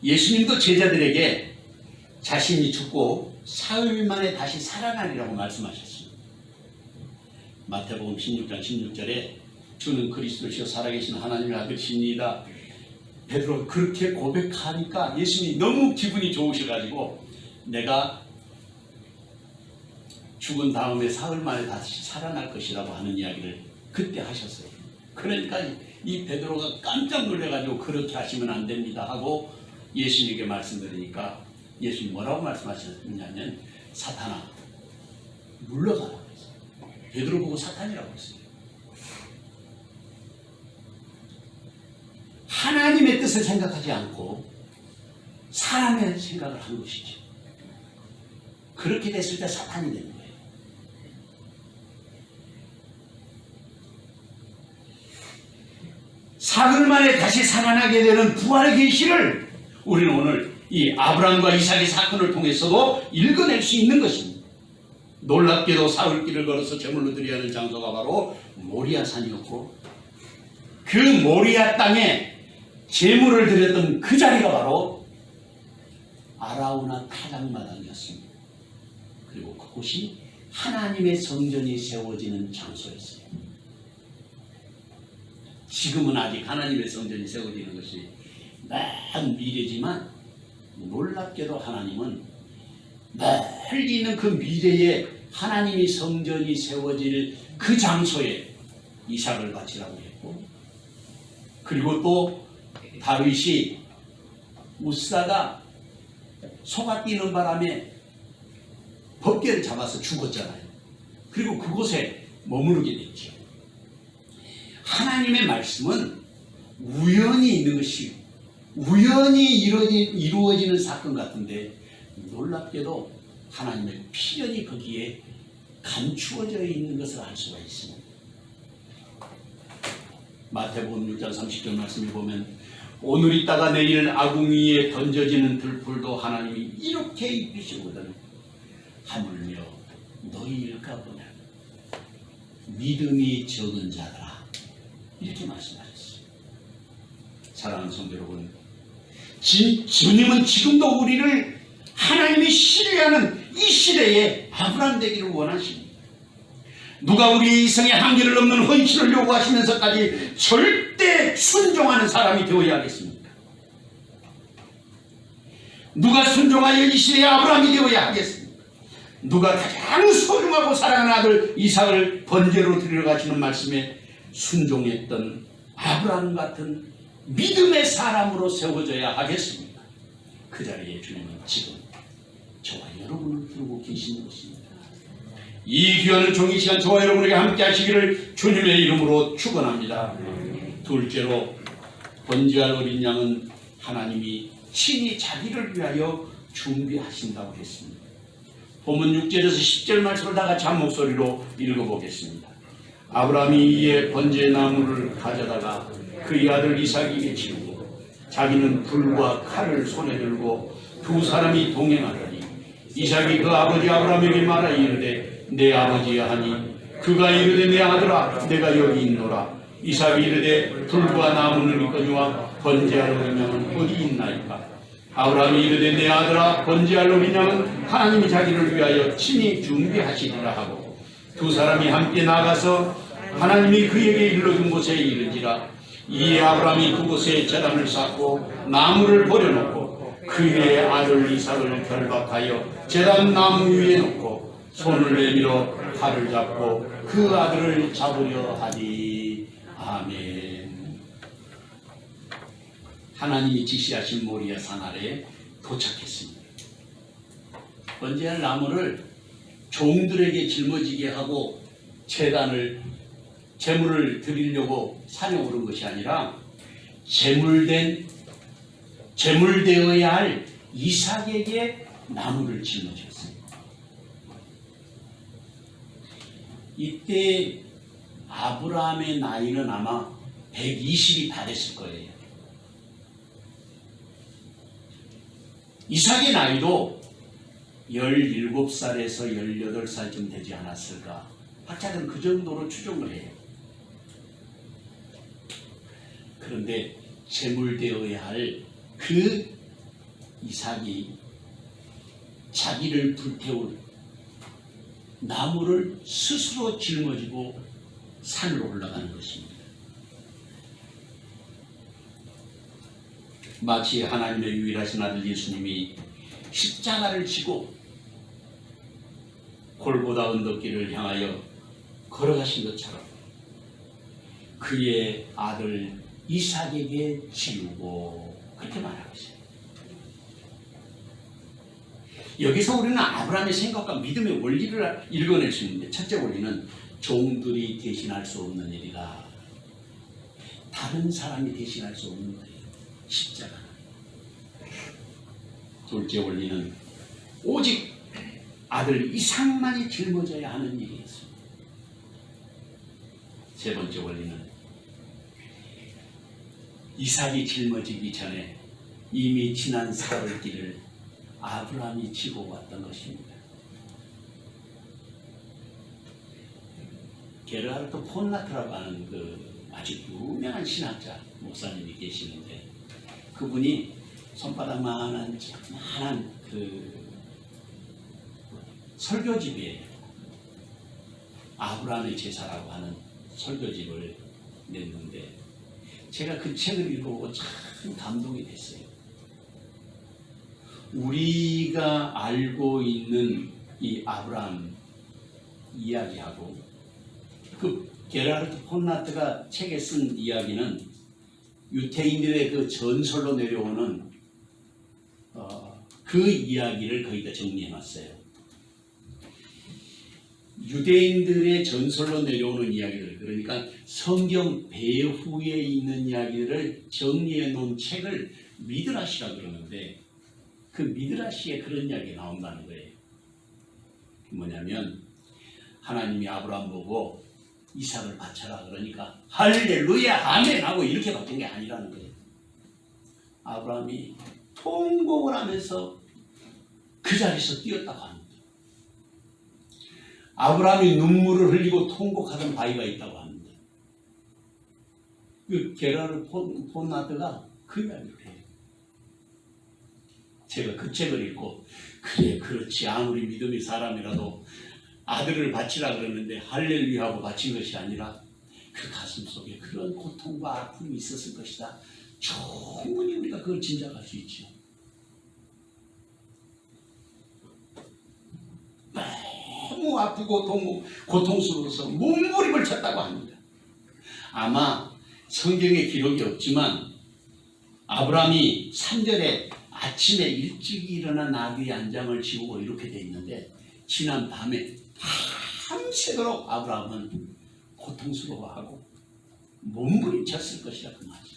예수님도 제자들에게 자신이 죽고 사흘 만에 다시 살아나리라고 말씀하셨습니다. 마태복음 16장 16절에 주는 그리스도시요 살아계신 하나님의 아들이시니이다. 베드로가 그렇게 고백하니까 예수님이 너무 기분이 좋으셔가지고 내가 죽은 다음에 사흘 만에 다시 살아날 것이라고 하는 이야기를 그때 하셨어요. 그러니까 이 베드로가 깜짝 놀래가지고 그렇게 하시면 안 됩니다 하고 예수님에게 말씀드리니까 예수님 뭐라고 말씀하셨냐면 사탄아 물러가라고 했어요. 베드로 보고 사탄이라고 했어요. 하나님의 뜻을 생각하지 않고 사람의 생각을 한 것이죠. 그렇게 됐을 때 사탄이 되는 거예요. 사흘 만에 다시 살아나게 되는 부활의 계시를 우리는 오늘 이 아브라함과 이삭의 사건을 통해서도 읽어낼 수 있는 것입니다. 놀랍게도 사흘길을 걸어서 제물로 드려야 하는 장소가 바로 모리아산이었고 그 모리아 땅에 제물을 드렸던 그 자리가 바로 아라우나 타작마당이었습니다. 그리고 그곳이 하나님의 성전이 세워지는 장소였어요. 지금은 아직 하나님의 성전이 세워지는 것이 먼 미래지만 놀랍게도 하나님은 멀리 있는 그 미래에 하나님이 성전이 세워질 그 장소에 이삭을 바치라고 했고 그리고 또 다윗이 우사가 소가 뛰는 바람에 법궤를 잡아서 죽었잖아요. 그리고 그곳에 머무르게 됐죠. 하나님의 말씀은 우연히 있는 것이 우연히 이루어지는 사건 같은데 놀랍게도 하나님의 필연이 거기에 감추어져 있는 것을 알 수가 있습니다. 마태복음 6장 30절 말씀을 보면 오늘 있다가 내일 아궁이에 던져지는 들풀도 하나님이 이렇게 입히시거든 하물며 너희일까 보냐 믿음이 적은 자들아 이렇게 말씀하셨어요. 사랑하는 성도 여러분, 주님은 지금도 우리를 하나님이 신뢰하는 이 시대에 아브라함 되기를 원하십니다. 누가 우리 이성의 한계를 넘는 헌신을 요구하시면서까지 절대 순종하는 사람이 되어야 하겠습니까? 누가 순종하여 이 시대의 아브라함이 되어야 하겠습니까? 누가 가장 소중하고 사랑하는 아들 이삭을 번제로 드리러 가시는 말씀에 순종했던 아브라함 같은 믿음의 사람으로 세워져야 하겠습니까? 그 자리에 주님은 지금 저와 여러분을 부르고 계시는 것입니다. 이 귀한 종이 시간 저와 여러분에게 함께 하시기를 주님의 이름으로 축원합니다. 둘째로 번제할 어린 양은 하나님이 친히 자기를 위하여 준비하신다고 했습니다. 본문 6절에서 10절 말씀을 다 같이 한 목소리로 읽어보겠습니다. 아브라함이 이에 번제 나무를 가져다가 그의 아들 이삭에게 치우고 자기는 불과 칼을 손에 들고 두 사람이 동행하더니 이삭이 그 아버지 아브라함에게 말하 이르되 내 아버지야 하니 그가 이르되 내 아들아 내가 여기 있노라. 이삭이 이르되 불과 나무는 있거니와 번제할 어린 양은 어디 있나이까. 아브라함이 이르되 내 아들아 번제할 어린 양은 하나님이 자기를 위하여 친히 준비하시리라 하고 두 사람이 함께 나가서 하나님이 그에게 일러준 곳에 이르니라. 이에 아브라함이 그곳에 제단을 쌓고 나무를 버려놓고 그의 아들 이삭을 결박하여 제단 나무 위에 놓고 손을 내밀어 칼을 잡고 그 아들을 잡으려 하니. 아멘. 하나님이 지시하신 모리아 산 아래에 도착했습니다. 번제할 나무를 종들에게 짊어지게 하고 제물을 드리려고 산에 오른 것이 아니라 제물되어야 할 이삭에게 나무를 짊어졌어요. 이때 아브라함의 나이는 아마 120이 다 됐을 거예요. 이삭의 나이도 17살에서 18살쯤 되지 않았을까. 학자들은 그 정도로 추정을 해요. 그런데 제물되어야 할 그 이삭이 자기를 불태울 나무를 스스로 짊어지고 산으로 올라가는 것입니다. 마치 하나님의 유일하신 아들 예수님이 십자가를 지고 골고다 언덕길을 향하여 걸어가신 것처럼 그의 아들 이삭에게 지우고 그렇게 말하고 있어요. 여기서 우리는 아브라함의 생각과 믿음의 원리를 읽어낼 수 있는데, 첫째 원리는 종들이 대신할 수 없는 일이다. 다른 사람이 대신할 수 없는 거예요. 십자가. 둘째 원리는 오직 아들 이삭만이 짊어져야 하는 일이었습니다. 세 번째 원리는 이삭이 짊어지기 전에 이미 지난 세월길을 아브라함이 지고 왔던 것입니다. 게르하르트 폰라트라고 하는 그 아주 유명한 신학자 목사님이 계시는데, 그분이 손바닥만한 그 설교집이에요. 아브라함의 제사라고 하는 설교집을 냈는데, 제가 그 책을 읽어보고 참 감동이 됐어요. 우리가 알고 있는 이 아브라함 이야기하고 그 게르하르트 폰라트가 책에 쓴 이야기는 유태인들의 그 전설로 내려오는 그 이야기를 거의 다 정리해놨어요. 유대인들의 전설로 내려오는 이야기들, 그러니까 성경 배후에 있는 이야기들을 정리해 놓은 책을 미드라시라 그러는데, 그 미드라시에 그런 이야기가 나온다는 거예요. 뭐냐면 하나님이 아브라함 보고 이삭을 바쳐라 그러니까 할렐루야 아멘 하고 이렇게 바친 게 아니라는 거예요. 아브라함이 통곡을 하면서 그 자리에서 뛰었다고 합니다. 아브라함이 눈물을 흘리고 통곡하던 바위가 있다고 합니다. 그 게르하르트 폰라트가 그 이야기를 해요. 제가 그 책을 읽고, 그래 그렇지, 아무리 믿음의 사람이라도 아들을 바치라 그러는데 할렐루야 하고 바친 것이 아니라 그 가슴 속에 그런 고통과 아픔이 있었을 것이다. 충분히 우리가 그걸 짐작할 수 있죠. 너무 아프고 고통스러워서 몸부림을 쳤다고 합니다. 아마 성경에 기록이 없지만 아브라함이 3절에 아침에 일찍 일어나 나귀 한 장을 지우고 이렇게 돼 있는데, 지난 밤에 밤새도록 아브라함은 고통스러워하고 몸부림쳤을 것이라 그 말이죠.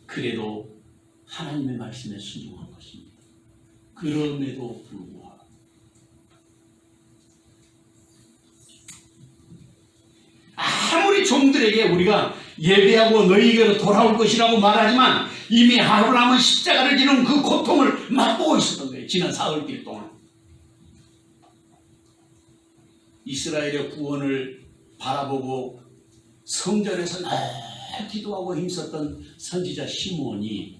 그래도 하나님의 말씀에 순종한 것입니다. 그럼에도 불구하고 아무리 종들에게 우리가 예배하고 너희에게로 돌아올 것이라고 말하지만 이미 아브라함은 십자가를 지는 그 고통을 맛보고 있었던 거예요. 지난 사흘길 동안. 이스라엘의 구원을 바라보고 성전에서 늘 기도하고 힘썼던 선지자 시므온이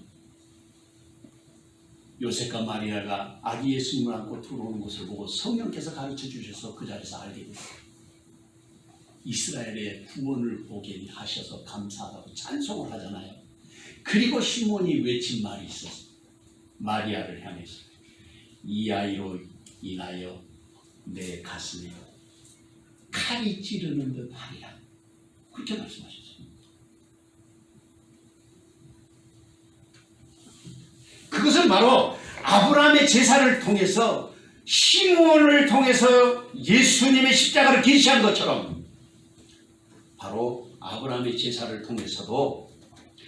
요셉과 마리아가 아기 예수님을 안고 들어오는 것을 보고 성령께서 가르쳐 주셔서 그 자리에서 알게 됐어요. 이스라엘의 구원을 보게 하셔서 감사하다고 찬송을 하잖아요. 그리고 시몬이 외친 말이 있었어요. 마리아를 향해서 이 아이로 인하여 내 가슴에 칼이 찌르는 듯 하리라. 그렇게 말씀하셨어요. 그것은 바로 아브라함의 제사를 통해서 시므온을 통해서 예수님의 십자가를 계시한 것처럼 바로 아브라함의 제사를 통해서도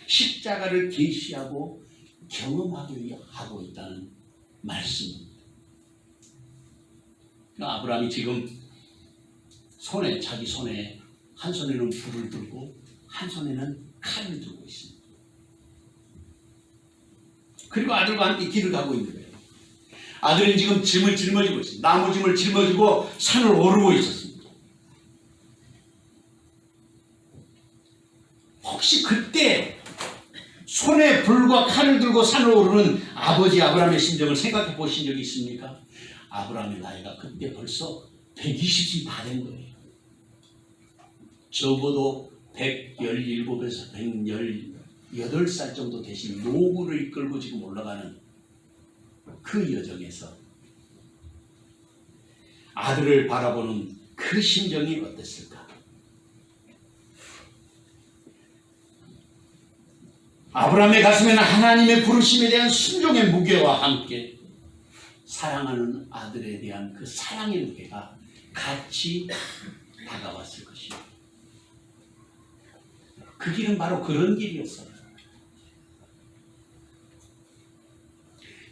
십자가를 계시하고 경험하게 하고 있다는 말씀입니다. 아브라함이 지금 자기 손에 한 손에는 불을 들고 한 손에는 칼을 들고 있습니다. 그리고 아들과 함께 길을 가고 있는 거예요. 아들은 지금 짐을 짊어지고 있습니다. 나무 짐을 짊어지고 산을 오르고 있었습니다. 혹시 그때 손에 불과 칼을 들고 산을 오르는 아버지 아브라함의 심정을 생각해 보신 적이 있습니까? 아브라함의 나이가 그때 벌써 120이 다 된 거예요. 적어도 117에서 118살 정도 되신 노구를 이끌고 지금 올라가는 그 여정에서 아들을 바라보는 그 심정이 어땠을까? 아브라함의 가슴에는 하나님의 부르심에 대한 순종의 무게와 함께 사랑하는 아들에 대한 그 사랑의 무게가 같이 다가왔을 것입니다. 그 길은 바로 그런 길이었어요.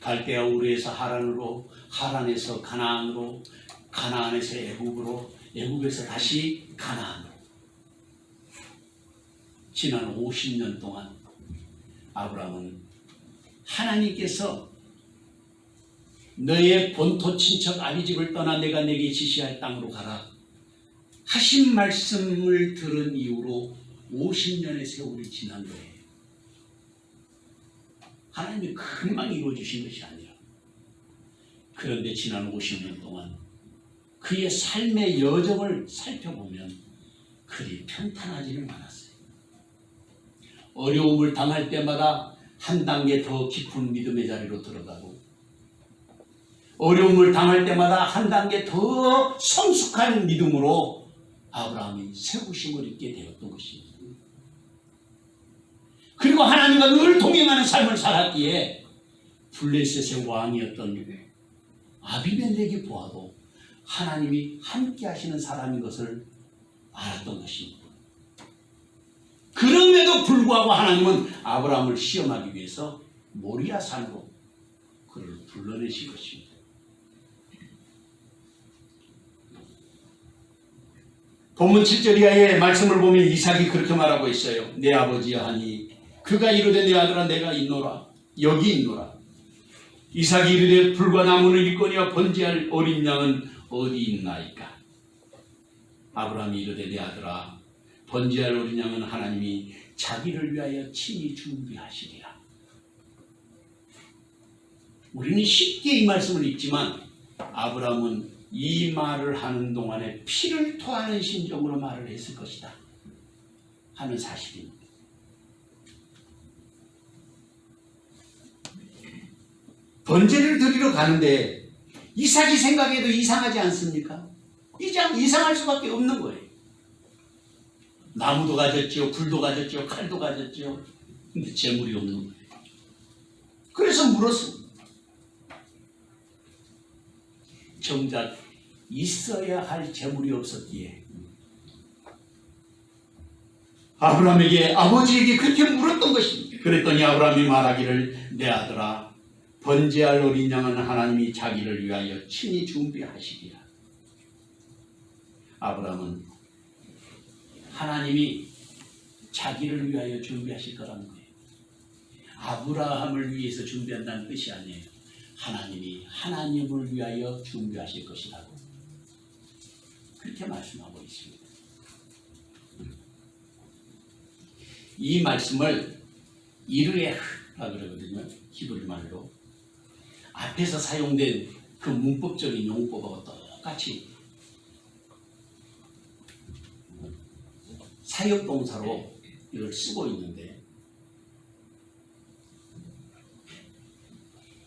갈대아 우르에서 하란으로, 하란에서 가나안으로, 가나안에서 애굽으로, 애굽에서 다시 가나안으로. 지난 50년 동안 아브라함은 하나님께서 너의 본토 친척 아비집을 떠나 내가 내게 지시할 땅으로 가라 하신 말씀을 들은 이후로 50년의 세월이 지난 거예요. 하나님이 금방 이루어주신 것이 아니라 그런데 지난 50년 동안 그의 삶의 여정을 살펴보면 그리 평탄하지는 않았어요. 어려움을 당할 때마다 한 단계 더 깊은 믿음의 자리로 들어가고 어려움을 당할 때마다 한 단계 더 성숙한 믿음으로 아브라함이 세우심을 입게 되었던 것입니다. 그리고 하나님과 늘 동행하는 삶을 살았기에 블레셋의 왕이었던 아비멜렉이 보아도 하나님이 함께 하시는 사람인 것을 알았던 것입니다. 그럼에도 불구하고 하나님은 아브라함을 시험하기 위해서 모리아 산으로 그를 불러내신 것입니다. 본문 7절 이하의 말씀을 보면 이삭이 그렇게 말하고 있어요. 내 아버지여 하니 그가 이르되 내 아들아 내가 있노라 여기 있노라. 이삭이 이르되 불과 나무는 있거니와 번제할 어린 양은 어디 있나이까. 아브라함이 이르되 내 아들아 번제할 어린 양은 하나님이 자기를 위하여 친히 준비하시리라. 우리는 쉽게 이 말씀을 읽지만 아브라함은 이 말을 하는 동안에 피를 토하는 심정으로 말을 했을 것이다 하는 사실입니다. 번제를 드리러 가는데 이삭이 생각해도 이상하지 않습니까? 이상할 수밖에 없는 거예요. 나무도 가졌죠, 불도 가졌죠, 칼도 가졌죠. 근데 재물이 없는 거예요. 그래서 물었습니다. 정작 있어야 할 재물이 없었기에 아브라함에게 아버지에게 그렇게 물었던 것입니다. 그랬더니 아브라함이 말하기를 내 아들아 번제할 어린 양은 하나님이 자기를 위하여 친히 준비하시리라. 아브라함은 하나님이 자기를 위하여 준비하실 거라는 거예요. 아브라함을 위해서 준비한다는 뜻이 아니에요. 하나님이 하나님을 위하여 준비하실 것이라고 그렇게 말씀하고 있습니다. 이 말씀을 이르에흐라 그러거든요. 히브리 말로. 앞에서 사용된 그 문법적인 용법하고 똑같이 사역동사로 이걸 쓰고 있는데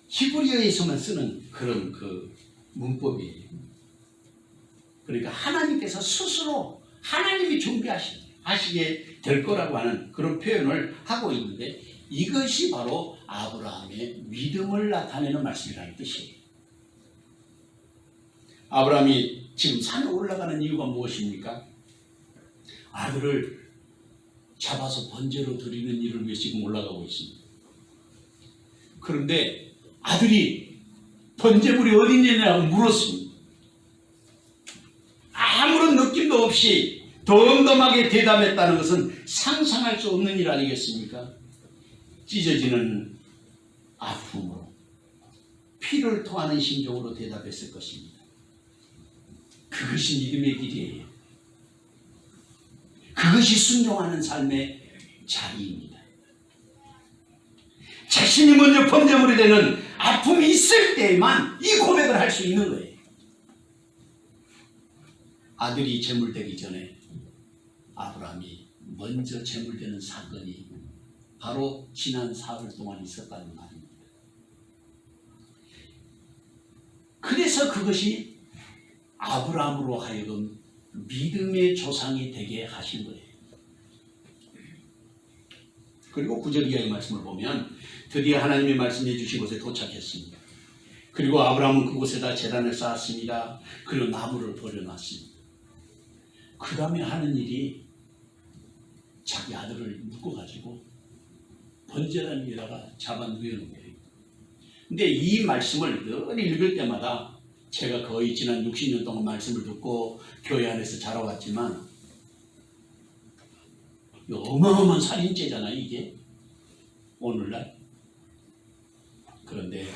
히브리어에서만 쓰는 그런 그 문법이에요. 그러니까 하나님께서 스스로 하나님이 준비하시게 될 거라고 하는 그런 표현을 하고 있는데 이것이 바로 아브라함의 믿음을 나타내는 말씀이라는 뜻이에요. 아브라함이 지금 산에 올라가는 이유가 무엇입니까? 아들을 잡아서 번제로 드리는 일을 위해 지금 올라가고 있습니다. 그런데 아들이 번제물이 어디 있느냐고 물었습니다. 아무런 느낌도 없이 덤덤하게 대답했다는 것은 상상할 수 없는 일 아니겠습니까? 찢어지는 아픔으로 피를 토하는 심정으로 대답했을 것입니다. 그것이 믿음의 길이에요. 그것이 순종하는 삶의 자리입니다. 자신이 먼저 번제물이 되는 아픔이 있을 때에만 이 고백을 할 수 있는 거예요. 아들이 제물되기 전에 아브라함이 먼저 제물되는 사건이 바로 지난 사흘 동안 있었다는 말입니다. 그래서 그것이 아브라함으로 하여금 믿음의 조상이 되게 하신 거예요. 그리고 9절 이하의 말씀을 보면 드디어 하나님의 말씀해 주신 곳에 도착했습니다. 그리고 아브라함은 그곳에다 제단을 쌓았습니다. 그리고 나무를 버려놨습니다. 그 다음에 하는 일이 자기 아들을 묶어가지고 번제단 위에다가 잡아 누워놓은 거예요. 근데 이 말씀을 늘 읽을 때마다 제가 거의 지난 60년 동안 말씀을 듣고 교회 안에서 자라왔지만 어마어마한 살인죄잖아요, 이게. 오늘날. 그런데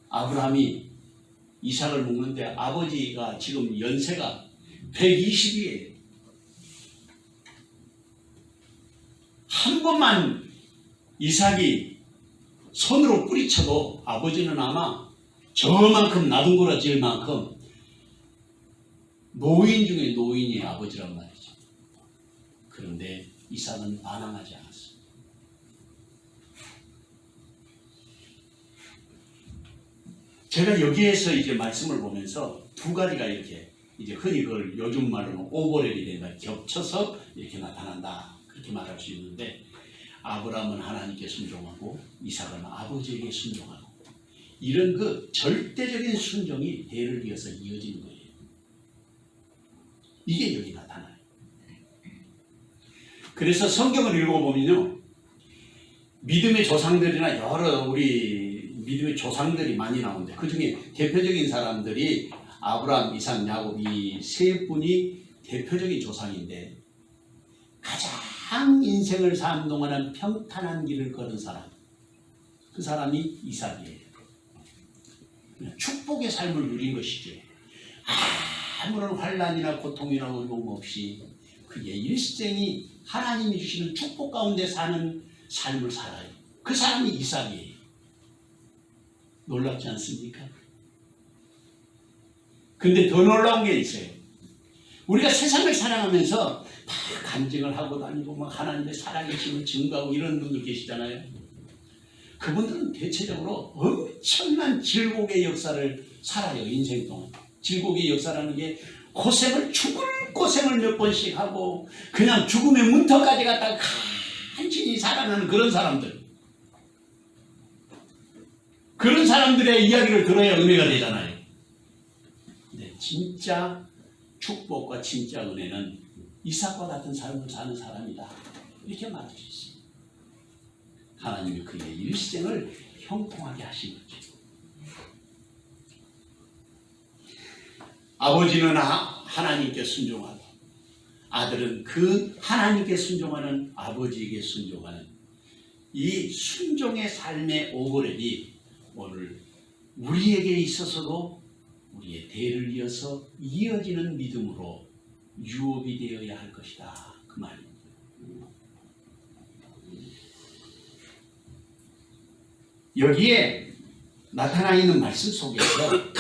아브라함이 이삭을 먹는데 아버지가 지금 연세가 120이에요. 한 번만 이삭이 손으로 뿌리쳐도 아버지는 아마 저만큼 나둥그러질 만큼 노인 중에 노인이 아버지란 말이죠. 그런데 이삭은 반항하지 않았습니다. 제가 여기에서 이제 말씀을 보면서 두 가지가 이렇게 이제 흔히 그걸 요즘 말로는 오버랩이 된다. 겹쳐서 이렇게 나타난다. 그렇게 말할 수 있는데 아브라함은 하나님께 순종하고 이삭은 아버지에게 순종하고 이런 그 절대적인 순종이 대를 이어서 이어지는 거예요. 이게 여기 나타나요. 그래서 성경을 읽어보면요. 믿음의 조상들이나 여러 우리 믿음의 조상들이 많이 나오는데 그 중에 대표적인 사람들이 아브라함, 이삭, 야곱 이 세 분이 대표적인 조상인데 가장 인생을 사는 동안은 평탄한 길을 걸은 사람 그 사람이 이삭이에요. 축복의 삶을 누린 것이죠. 아무런 환난이나 고통이나 어려움 없이 그의 일생이 하나님이 주시는 축복 가운데 사는 삶을 살아요. 그 사람이 이삭이에요. 놀랍지 않습니까? 근데 더 놀라운 게 있어요. 우리가 세상을 살아가면서 다 간증을 하고 다니고 막 하나님의 살아계심을 증거하고 이런 분들 계시잖아요. 그분들은 대체적으로 엄청난 질곡의 역사를 살아요. 인생 동안. 질곡의 역사라는 게 죽을 고생을 몇 번씩 하고 그냥 죽음의 문턱까지 갔다가 간신히 살아가는 그런 사람들. 그런 사람들의 이야기를 들어야 은혜가 되잖아요. 근데 진짜 축복과 진짜 은혜는 이삭과 같은 삶을 사는 사람이다. 이렇게 말할 수 있습니다. 하나님이 그의 일생을 형통하게 하신 거죠. 아버지는 하나님께 순종하고 아들은 그 하나님께 순종하는 아버지에게 순종하는 이 순종의 삶의 오버랩이 오늘 우리에게 있어서도 우리의 대를 이어서 이어지는 믿음으로 유업이 되어야 할 것이다. 그 말입니다. 여기에 나타나 있는 말씀 속에서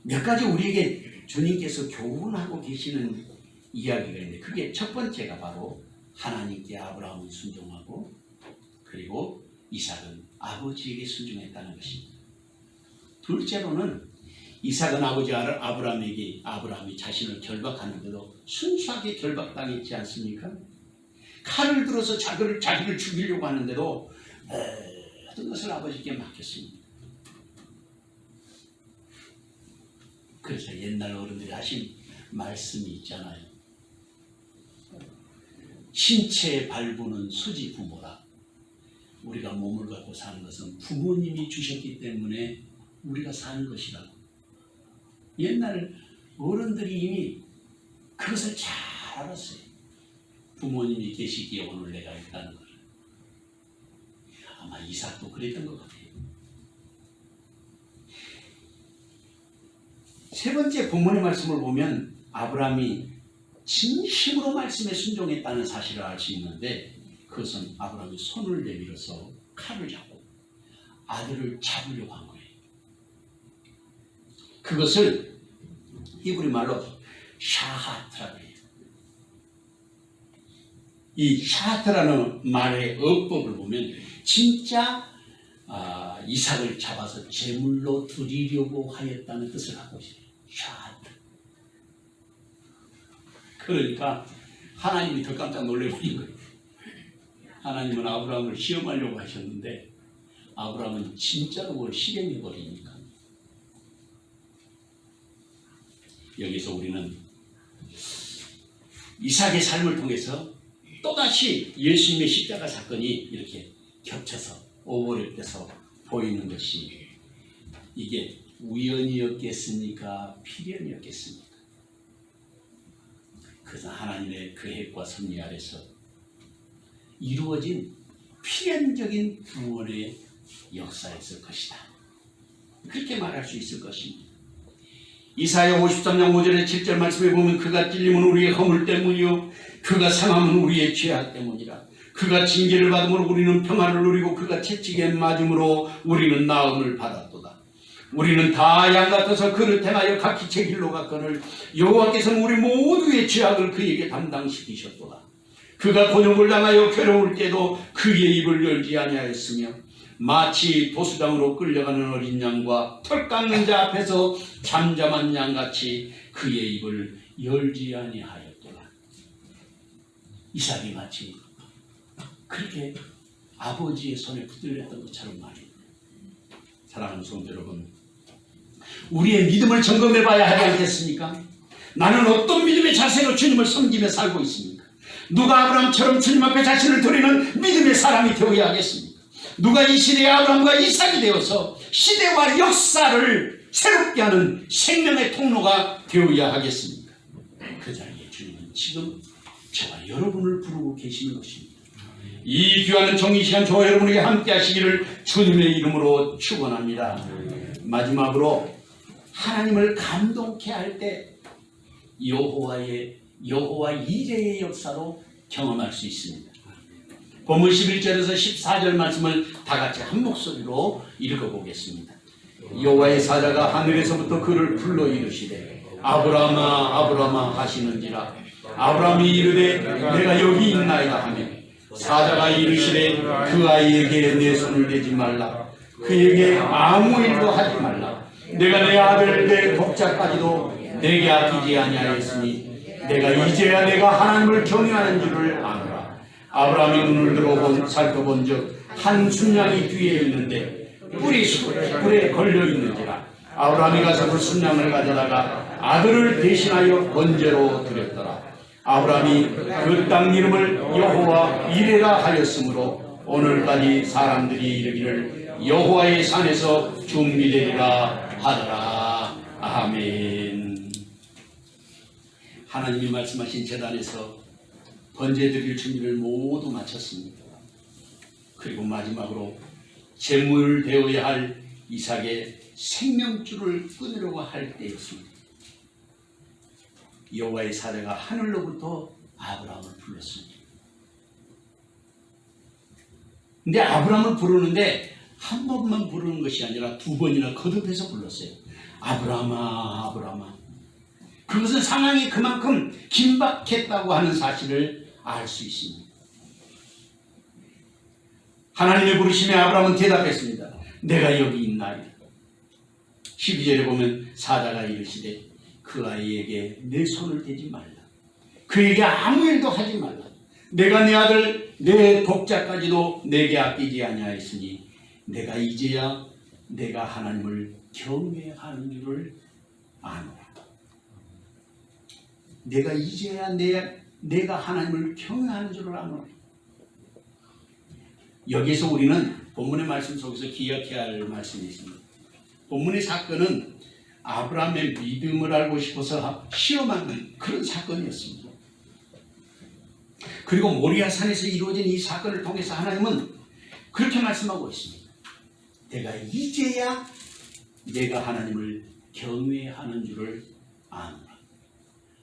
몇 가지 우리에게 주님께서 교훈하고 계시는 이야기가 있는데 그게 첫 번째가 바로 하나님께 아브라함은 순종하고 그리고 이삭은 아버지에게 순종했다는 것입니다. 둘째로는 이삭은 아버지 아브라함이 자신을 결박하는데도 순수하게 결박당했지 않습니까? 칼을 들어서 자기를 죽이려고 하는데도 모든 것을 아버지께 맡겼습니다. 그래서 옛날 어른들이 하신 말씀이 있잖아요. 신체의 발부는 수지 부모라. 우리가 몸을 갖고 사는 것은 부모님이 주셨기 때문에 우리가 사는 것이라고. 옛날 어른들이 이미 그것을 잘 알았어요. 부모님이 계시기에 오늘 내가 있다는 걸. 아마 이삭도 그랬던 것 같아요. 세 번째 본문의 말씀을 보면 아브라함이 진심으로 말씀에 순종했다는 사실을 알 수 있는데 그것은 아브라함이 손을 내밀어서 칼을 잡고 아들을 잡으려고 한 거예요. 그것을 히브리 말로 샤하트라고 해요. 이 샤하트라는 말의 어법을 보면 진짜 이삭을 잡아서 제물로 드리려고 하였다는 뜻을 갖고 있어요. 샤하트. 그러니까 하나님이 더 깜짝 놀래버린 거예요. 하나님은 아브라함을 시험하려고 하셨는데 아브라함은 진짜로 그걸 실행해버리니까. 여기서 우리는 이삭의 삶을 통해서 또다시 예수님의 십자가 사건이 이렇게 겹쳐서 오버랩돼서 보이는 것이 이게 우연이었겠습니까? 필연이었겠습니까? 그래서 하나님의 계획과 섭리 아래서 이루어진 필연적인 구원의 역사였을 것이다. 그렇게 말할 수 있을 것입니다. 이사야 53장 5절에 7절 말씀에 보면 그가 찔림은 우리의 허물 때문이요 그가 상함은 우리의 죄악 때문이라. 그가 징계를 받음으로 우리는 평화를 누리고 그가 채찍에 맞음으로 우리는 나음을 받았도다. 우리는 다 양 같아서 그를 행하여 각기 제 길로 갔거늘 여호와께서는 우리 모두의 죄악을 그에게 담당시키셨도다. 그가 곤욕을 당하여 괴로울 때도 그의 입을 열지 아니하였으며 마치 도수장으로 끌려가는 어린 양과 털 깎는 자 앞에서 잠잠한 양같이 그의 입을 열지 아니하였도다. 이삭이 마치 그렇게 아버지의 손에 붙들렸던 것처럼 말입니다. 사랑하는 성도 여러분, 우리의 믿음을 점검해 봐야 하지 않겠습니까? 나는 어떤 믿음의 자세로 주님을 섬기며 살고 있습니까? 누가 아브라함처럼 주님 앞에 자신을 드리는 믿음의 사람이 되어야 하겠습니까? 누가 이 시대의 아브라함과 이삭이 되어서 시대와 역사를 새롭게 하는 생명의 통로가 되어야 하겠습니까? 그 자리에 주님은 지금 저와 여러분을 부르고 계시는 것입니다. 이 귀한 정의 시간 저와 여러분에게 함께 하시기를 주님의 이름으로 축원합니다. 마지막으로 하나님을 감동케 할 때 여호와 이레의 역사로 경험할 수 있습니다. 본문 11절에서 14절 말씀을 다 같이 한 목소리로 읽어보겠습니다. 여호와의 사자가 하늘에서부터 그를 불러 이르시되 아브라함아 아브라함아 하시는지라. 아브라함이 이르되 내가 여기 있나이다 하며 사자가 이르시되 그 아이에게 내 손을 대지 말라. 그에게 아무 일도 하지 말라. 내가 내 아들 내 독자까지도 내게 아끼지 아니하였으니 내가 이제야 내가 하나님을 경외하는 줄을 아노라. 아브라함이 눈을 들어 살펴본즉 한 순양이 뒤에 있는데 뿔에 걸려 있는지라. 아브라함이 가서 그 순양을 가져다가 아들을 대신하여 번제로 드렸더라. 아브라함이 그 땅 이름을 여호와 이레라 하였으므로 오늘까지 사람들이 이르기를 여호와의 산에서 준비되리라 하더라. 아멘. 하나님이 말씀하신 제단에서 번제 드릴 준비를 모두 마쳤습니다. 그리고 마지막으로 제물 되어야 할 이삭의 생명줄을 끊으려고 할 때였습니다. 여호와의 사자가 하늘로부터 아브라함을 불렀습니다. 근데 아브라함을 부르는데 한 번만 부르는 것이 아니라 두 번이나 거듭해서 불렀어요. 아브라함아, 아브라함아. 그것은 상황이 그만큼 긴박했다고 하는 사실을 알 수 있습니다. 하나님의 부르심에 아브라함은 대답했습니다. 내가 여기 있나이다. 12절에 보면 사자가 이르시되 그 아이에게 내 손을 대지 말라. 그에게 아무 일도 하지 말라. 내가 내 아들 내 독자까지도 내게 아끼지 아니하였으니 내가 이제야 내가 하나님을 경외하는 줄을 아노라. 내가 이제야 내가 하나님을 경외하는 줄을 아노라. 여기서 우리는 본문의 말씀 속에서 기억해야 할 말씀이 있습니다. 본문의 사건은 아브라함의 믿음을 알고 싶어서 시험하는 그런 사건이었습니다. 그리고 모리아 산에서 이루어진 이 사건을 통해서 하나님은 그렇게 말씀하고 있습니다. 내가 이제야 내가 하나님을 경외하는 줄을 아노라.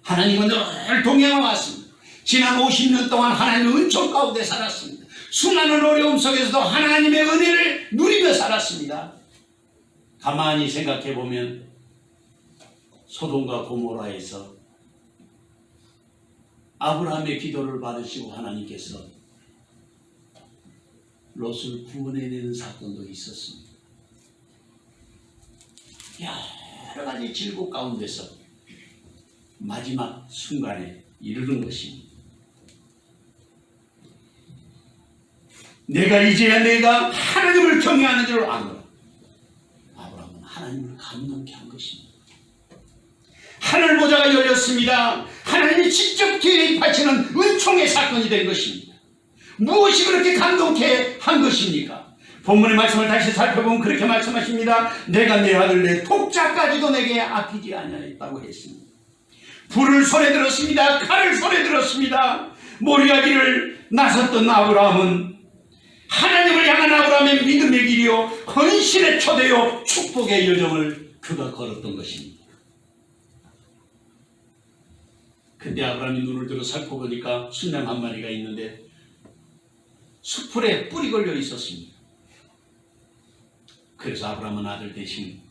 하나님은 늘 동행해 왔습니다. 지난 50년 동안 하나님의 은총 가운데 살았습니다. 수많은 어려움 속에서도 하나님의 은혜를 누리며 살았습니다. 가만히 생각해 보면 소돔과 고모라에서 아브라함의 기도를 받으시고 하나님께서 롯을 구원해내는 사건도 있었습니다. 여러 가지 질곡 가운데서 마지막 순간에 이르는 것입니다. 내가 이제야 내가 하나님을 경외하는 줄 아노라. 아브라함은 하나님을 감동케 한 것입니다. 하늘 보좌가 열렸습니다. 하나님이 직접 개입하시는 은총의 사건이 된 것입니다. 무엇이 그렇게 감동케 한 것입니까? 본문의 말씀을 다시 살펴보면 그렇게 말씀하십니다. 내가 내 아들 내 독자까지도 내게 아끼지 아니하였다고 했습니다. 불을 손에 들었습니다. 칼을 손에 들었습니다. 모리아길을 나섰던 아브라함은 하나님을 향한 아브라함의 믿음의 길이요 헌신의 초대요 축복의 여정을 그가 걸었던 것입니다. 근데 아브라함이 눈을 들어 살펴보니까 순양 한 마리가 있는데 수풀에 뿔이 걸려 있었습니다. 그래서 아브라함은 아들 대신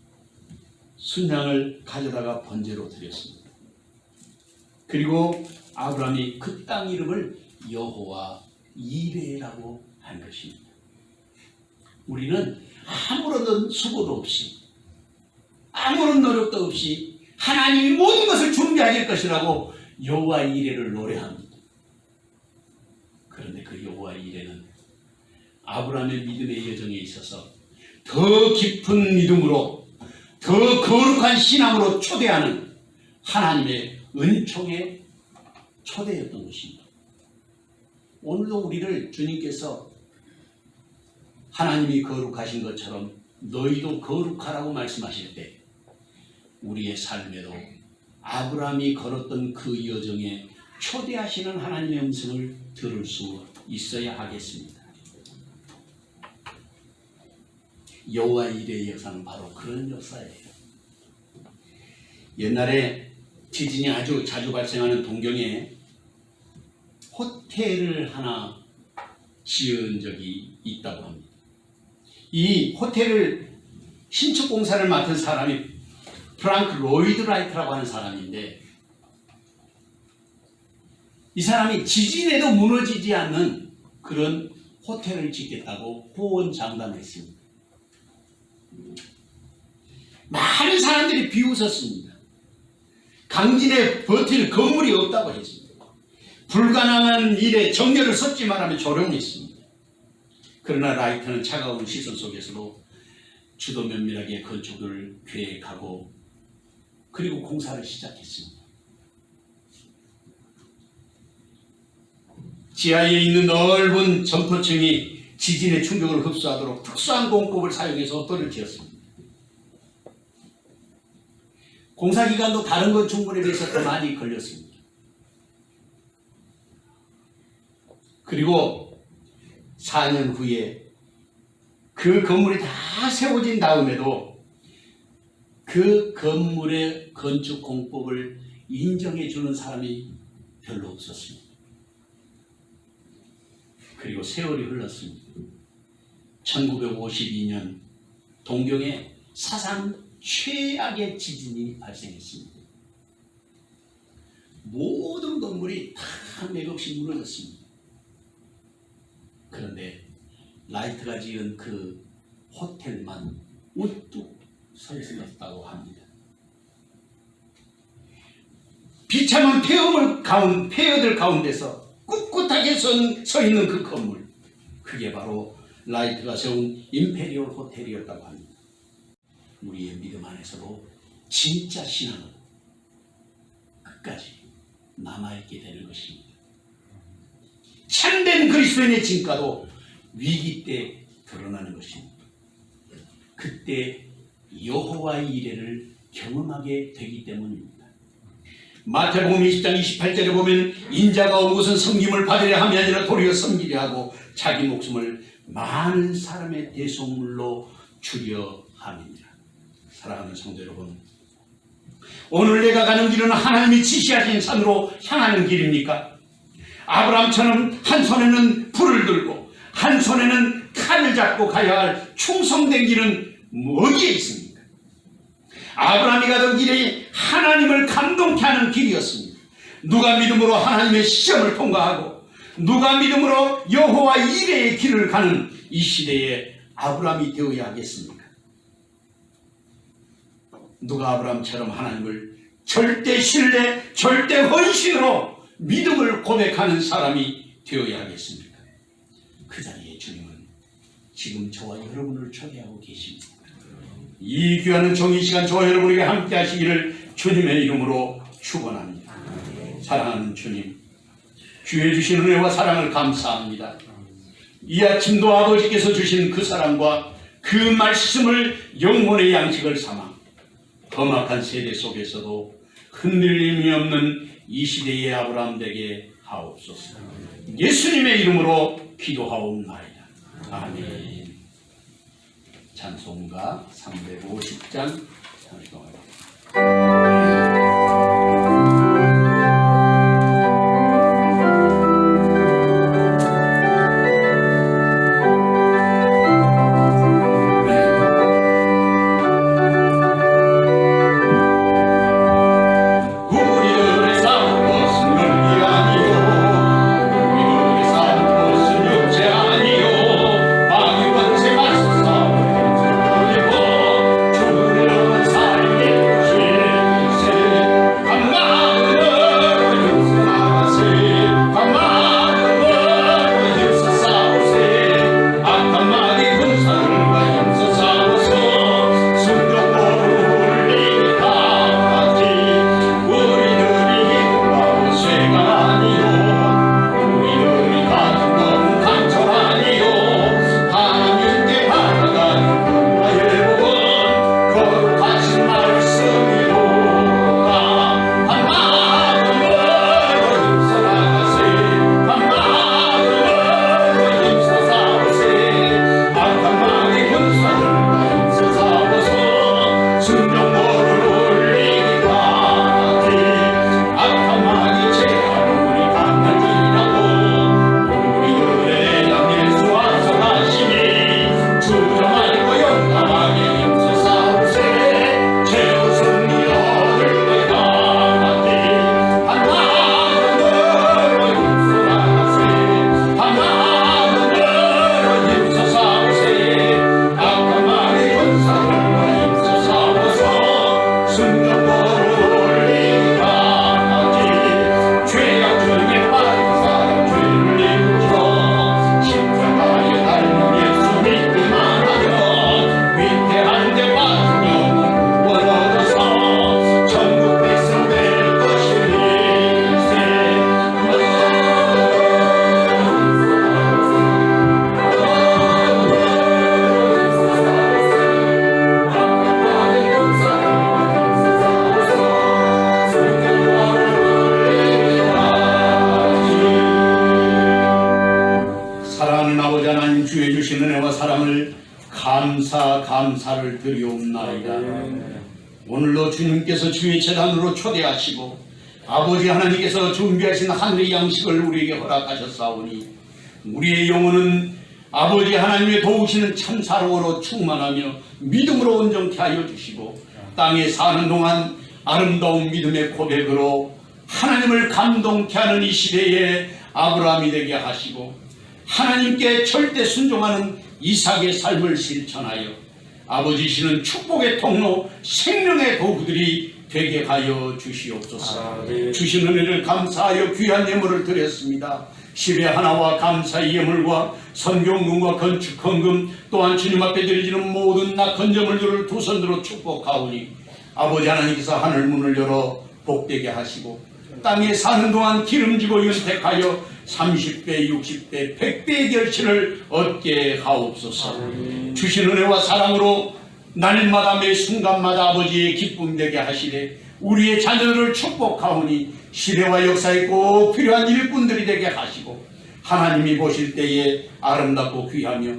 순양을 가져다가 번제로 드렸습니다. 그리고 아브라함이 그 땅 이름을 여호와 이레라고 한 것입니다. 우리는 아무런 수고도 없이 아무런 노력도 없이 하나님이 모든 것을 준비하실 것이라고 여호와 이레를 노래합니다. 그런데 그 여호와 이레는 아브라함의 믿음의 여정에 있어서 더 깊은 믿음으로 더 거룩한 신앙으로 초대하는 하나님의 은총의 초대였던 것입니다. 오늘도 우리를 주님께서 하나님이 거룩하신 것처럼 너희도 거룩하라고 말씀하실 때 우리의 삶에도 아브라함이 걸었던 그 여정에 초대하시는 하나님의 음성을 들을 수 있어야 하겠습니다. 여호와 이레의 역사는 바로 그런 역사예요. 옛날에 지진이 아주 자주 발생하는 동경에 호텔을 하나 지은 적이 있다고 합니다. 이 호텔을 신축 공사를 맡은 사람이 프랑크 로이드 라이트라고 하는 사람인데 이 사람이 지진에도 무너지지 않는 그런 호텔을 짓겠다고 호언장담했습니다. 많은 사람들이 비웃었습니다. 강진에 버틸 건물이 없다고 했습니다. 불가능한 일에 정렬을 섞지 말하며 조롱했습니다. 그러나 라이트는 차가운 시선 속에서도 주도 면밀하게 건축을 계획하고 그리고 공사를 시작했습니다. 지하에 있는 넓은 점토층이 지진의 충격을 흡수하도록 특수한 공법을 사용해서 호텔을 지었습니다. 공사 기간도 다른 건축물에 비해서 더 많이 걸렸습니다. 그리고 4년 후에 그 건물이 다 세워진 다음에도 그 건물의 건축 공법을 인정해 주는 사람이 별로 없었습니다. 그리고 세월이 흘렀습니다. 1952년 동경에 사상 최악의 지진이 발생했습니다. 모든 건물이 다 맥없이 무너졌습니다. 그런데 라이트가 지은 그 호텔만 우뚝 서 있었다고 합니다. 비참한 폐허들 가운데서 꿋꿋하게 서 있는 그 건물, 그게 바로 라이트가 세운 임페리얼 호텔이었다고 합니다. 우리의 믿음 안에서도 진짜 신앙은 끝까지 남아있게 되는 것입니다. 참된 그리스도인의 진가도 위기 때 드러나는 것입니다. 그때 여호와의 이레를 경험하게 되기 때문입니다. 마태복음 20장 28절에 보면 인자가 온 것은 섬김을 받으려 함이 아니라 도리어 섬기려 하고 자기 목숨을 많은 사람의 대속물로 주려 함이니라. 사랑하는 성도 여러분, 오늘 내가 가는 길은 하나님이 지시하신 산으로 향하는 길입니까? 아브라함처럼 한 손에는 불을 들고 한 손에는 칼을 잡고 가야 할 충성된 길은 어디에 있습니까? 아브라함이 가던 길이 하나님을 감동케 하는 길이었습니다. 누가 믿음으로 하나님의 시험을 통과하고 누가 믿음으로 여호와 이레의 길을 가는 이 시대에 아브라함이 되어야 하겠습니까? 누가 아브라함처럼 하나님을 절대 신뢰, 절대 헌신으로 믿음을 고백하는 사람이 되어야 하겠습니까? 그 자리에 주님은 지금 저와 여러분을 초대하고 계십니다. 이 귀한 정의 시간 저와 여러분에게 함께 하시기를 주님의 이름으로 축원합니다. 사랑하는 주님, 주의 주신 은혜와 사랑을 감사합니다. 이 아침도 아버지께서 주신 그 사랑과 그 말씀을 영혼의 양식을 삼아 험악한 세대 속에서도 흔들림이 없는 이 시대의 아브라함 되게 하옵소서. 예수님의 이름으로 기도하옵나이다. 아멘. 찬송가 350장 찬송합니다.
주는 살게
감사를 드리옵나이다. 오늘도 주님께서 주의 재단으로 초대하시고 아버지 하나님께서 준비하신 하늘의 양식을 우리에게 허락하셨사오니 우리의 영혼은 아버지 하나님의 도우시는 참 사랑으로 충만하며 믿음으로 온전케 하여 주시고 땅에 사는 동안 아름다운 믿음의 고백으로 하나님을 감동케 하는 이 시대에 아브라함이 되게 하시고 하나님께 절대 순종하는 이삭의 삶을 실천하여 아버지시는 축복의 통로 생명의 도구들이 되게 하여 주시옵소서. 주신 은혜를 감사하여 귀한 예물을 드렸습니다. 십의 하나와 감사의 예물과 선경금과 건축헌금 또한 주님 앞에 드려지는 모든 낙헌 제물들을 두 손으로 축복하오니 아버지 하나님께서 하늘 문을 열어 복되게 하시고 땅에 사는 동안 기름지고 윤택하여 30배, 60배, 100배의 결실을 얻게 하옵소서. 주신 은혜와 사랑으로 날마다 매 순간마다 아버지의 기쁨 되게 하시되 우리의 자녀들을 축복하오니 시대와 역사에 꼭 필요한 일꾼들이 되게 하시고 하나님이 보실 때에 아름답고 귀하며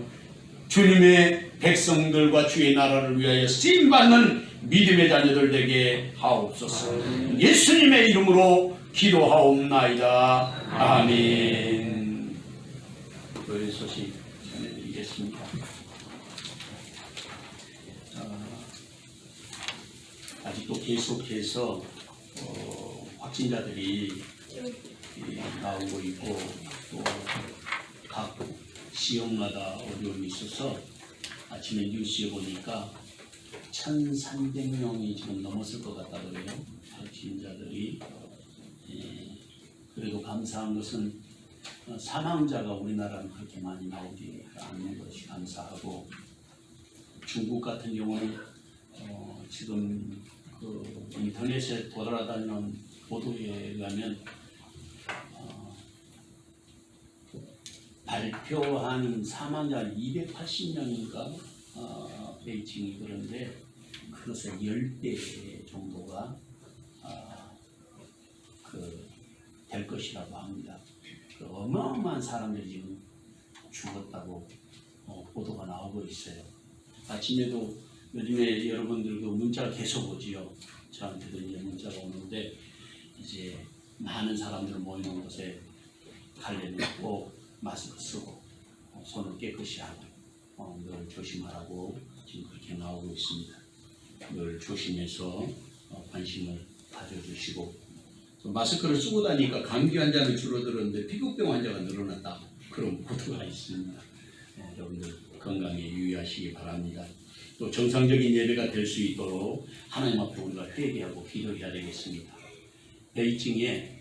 주님의 백성들과 주의 나라를 위하여 쓰임받는 믿음의 자녀들 되게 하옵소서. 예수님의 이름으로 기도하옵나이다. 아멘. 교회 소식 전해드리겠습니다. 아직도 계속해서 확진자들이 나오고 있고 또 각 지역마다 어려움이 있어서 아침에 뉴스에 보니까 1,300명이 지금 넘었을 것 같다 그래요. 확진자들이. 그래도 감사한 것은 사망자가 우리나라는 그렇게 많이 나오지 않는 것이 감사하고 중국 같은 경우는 지금 그 인터넷에 돌아다니는 보도에 의하면 발표하는 사망자 280명인가 베이징이 그런데 그것의 10배 정도가 될 것이라고 합니다. 어마어마한 사람들이 지금 죽었다고 보도가 나오고 있어요. 아침에도 요즘에 여러분들 그 문자가 계속 오지요. 저한테도 이제 문자가 오는데 이제 많은 사람들 모이는 곳에 가려면 꼭 마스크 쓰고 손을 깨끗이 하고 늘 조심하라고 지금 그렇게 나오고 있습니다. 늘 조심해서 관심을 가져주시고 마스크를 쓰고 다니니까 감기 환자는 줄어들었는데 피부병 환자가 늘어났다. 그런 보도가 있습니다. 여러분들 건강에 유의하시기 바랍니다. 또 정상적인 예배가 될 수 있도록 하나님 앞에 우리가 회개하고 기도해야 되겠습니다. 베이징에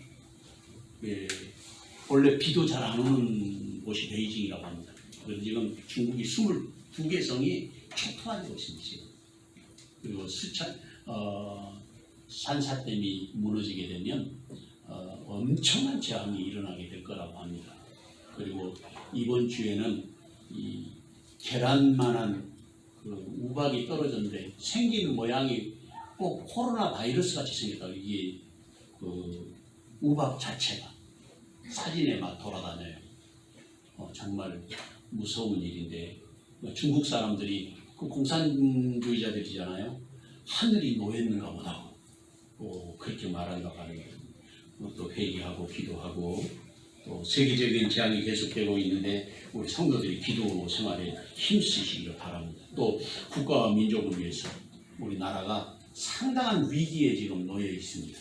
원래 비도 잘 안 오는 곳이 베이징이라고 합니다. 그래서 지금 중국이 22개 성이 초토화되고 있습니다. 지금. 그리고 산사댐이 무너지게 되면 엄청난 재앙이 일어나게 될 거라고 합니다. 그리고 이번 주에는 이 계란만한 그 우박이 떨어졌는데 생긴 모양이 꼭 코로나 바이러스 같이 생겼다고. 이게 그 우박 자체가 사진에 막 돌아다녀요. 정말 무서운 일인데 중국 사람들이 그 공산주의자들이잖아요. 하늘이 놓였는가 보다고 그렇게 말한다고 하는데 또 회개하고 기도하고 또 세계적인 재앙이 계속되고 있는데 우리 성도들이 기도 생활에 힘쓰시기를 바랍니다. 또 국가와 민족을 위해서 우리 나라가 상당한 위기에 지금 놓여 있습니다.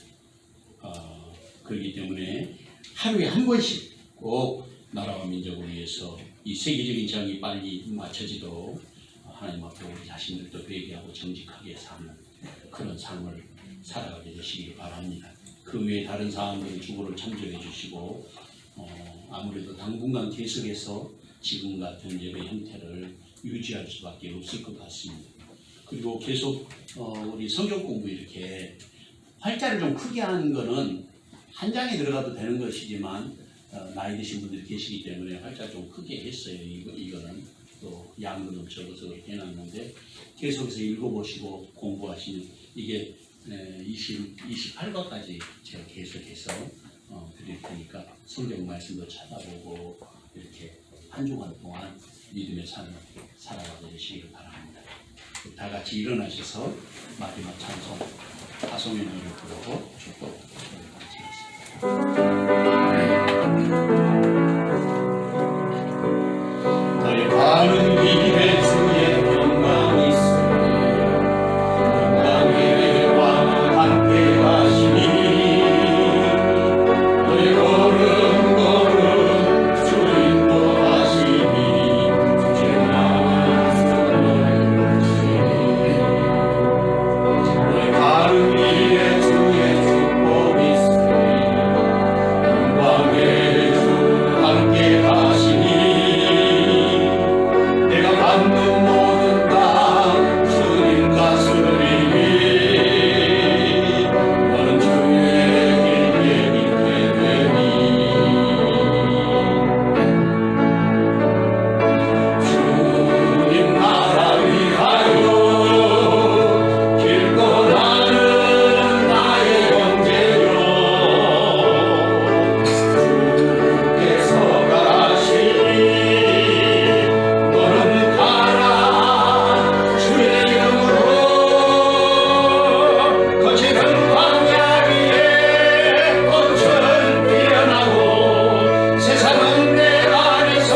그렇기 때문에 하루에 한 번씩 꼭 나라와 민족을 위해서 이 세계적인 재앙이 빨리 맞춰지도록 하나님 앞에 우리 자신들도 회개하고 정직하게 사는 그런 삶을 살아가게 되시기 바랍니다. 그 외에 다른 사람들은 주보를 참조해 주시고 아무래도 당분간 계속해서 지금 같은 예배 형태를 유지할 수밖에 없을 것 같습니다. 그리고 계속 우리 성경 공부 이렇게 활자를 좀 크게 하는 거는 한 장에 들어가도 되는 것이지만 나이 드신 분들이 계시기 때문에 활자 좀 크게 했어요. 이거는 또 양도 좀 적어서 해놨는데 계속해서 읽어보시고 공부하시는 이게 28과까지 제가 계속해서 드릴 테니까 성경 말씀도 찾아보고 이렇게 한 주간 동안 믿음의 삶을 살아가게 되시길 바랍니다. 다 같이 일어나셔서 마지막 찬송 하송의 노래 부르고 축복 너의 가는 길에 주의 영광이 있으니 영광의 왕 함께 하시니 너의 걸음 걸음 주 인도하시니 주의 나와서 너의 가는 길에 주의 축복이 있으니 영광의 주 함께 하시니 내가 받는 모든 땅 주님 다스리니 너는 주의 길에 있게 되니 주님 나라 위하여 길 떠나는 나의 형제여 주께서 가라시니 너는 가라 주의 이름으로 거칠은 광야 위에 꽃을 피어나고 세상은 내 안에서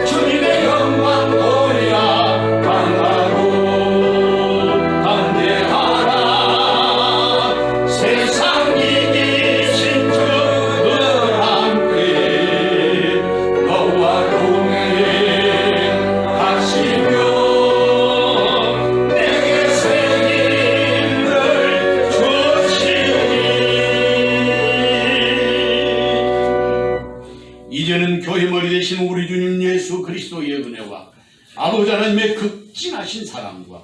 주님의 영광 보리라 강하고 담대하라 세상 이기신 주들 함께 너와 동행하시며 내게 새 힘을 주시니 이제는 교회 머리 되신 우리 주님 예수 그리스도의 은혜와 아버지 하나님의 극진하신 사랑과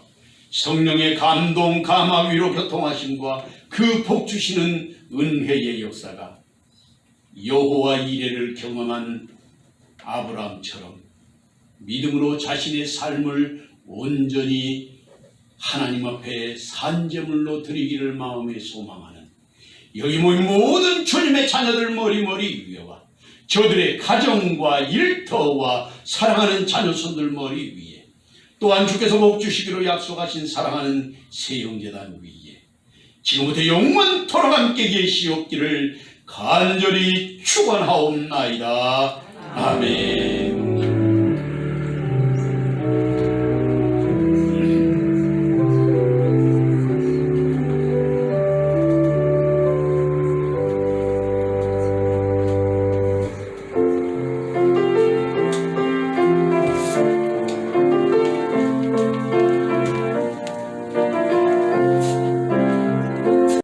성령의 감동 감화 위로 교통하심과 그 복 주시는 은혜의 역사가 여호와 이레를 경험한 아브라함처럼 믿음으로 자신의 삶을 온전히 하나님 앞에 산제물로 드리기를 마음에 소망하는 여기 모인 모든 주님의 자녀들 머리 위에와 저들의 가정과 일터와 사랑하는 자녀손들 머리 위에 또한 주께서 복 주시기로 약속하신 사랑하는 세형제단 위에 지금부터 영원토록 함께 계시옵기를 간절히 축원하옵나이다. 아멘.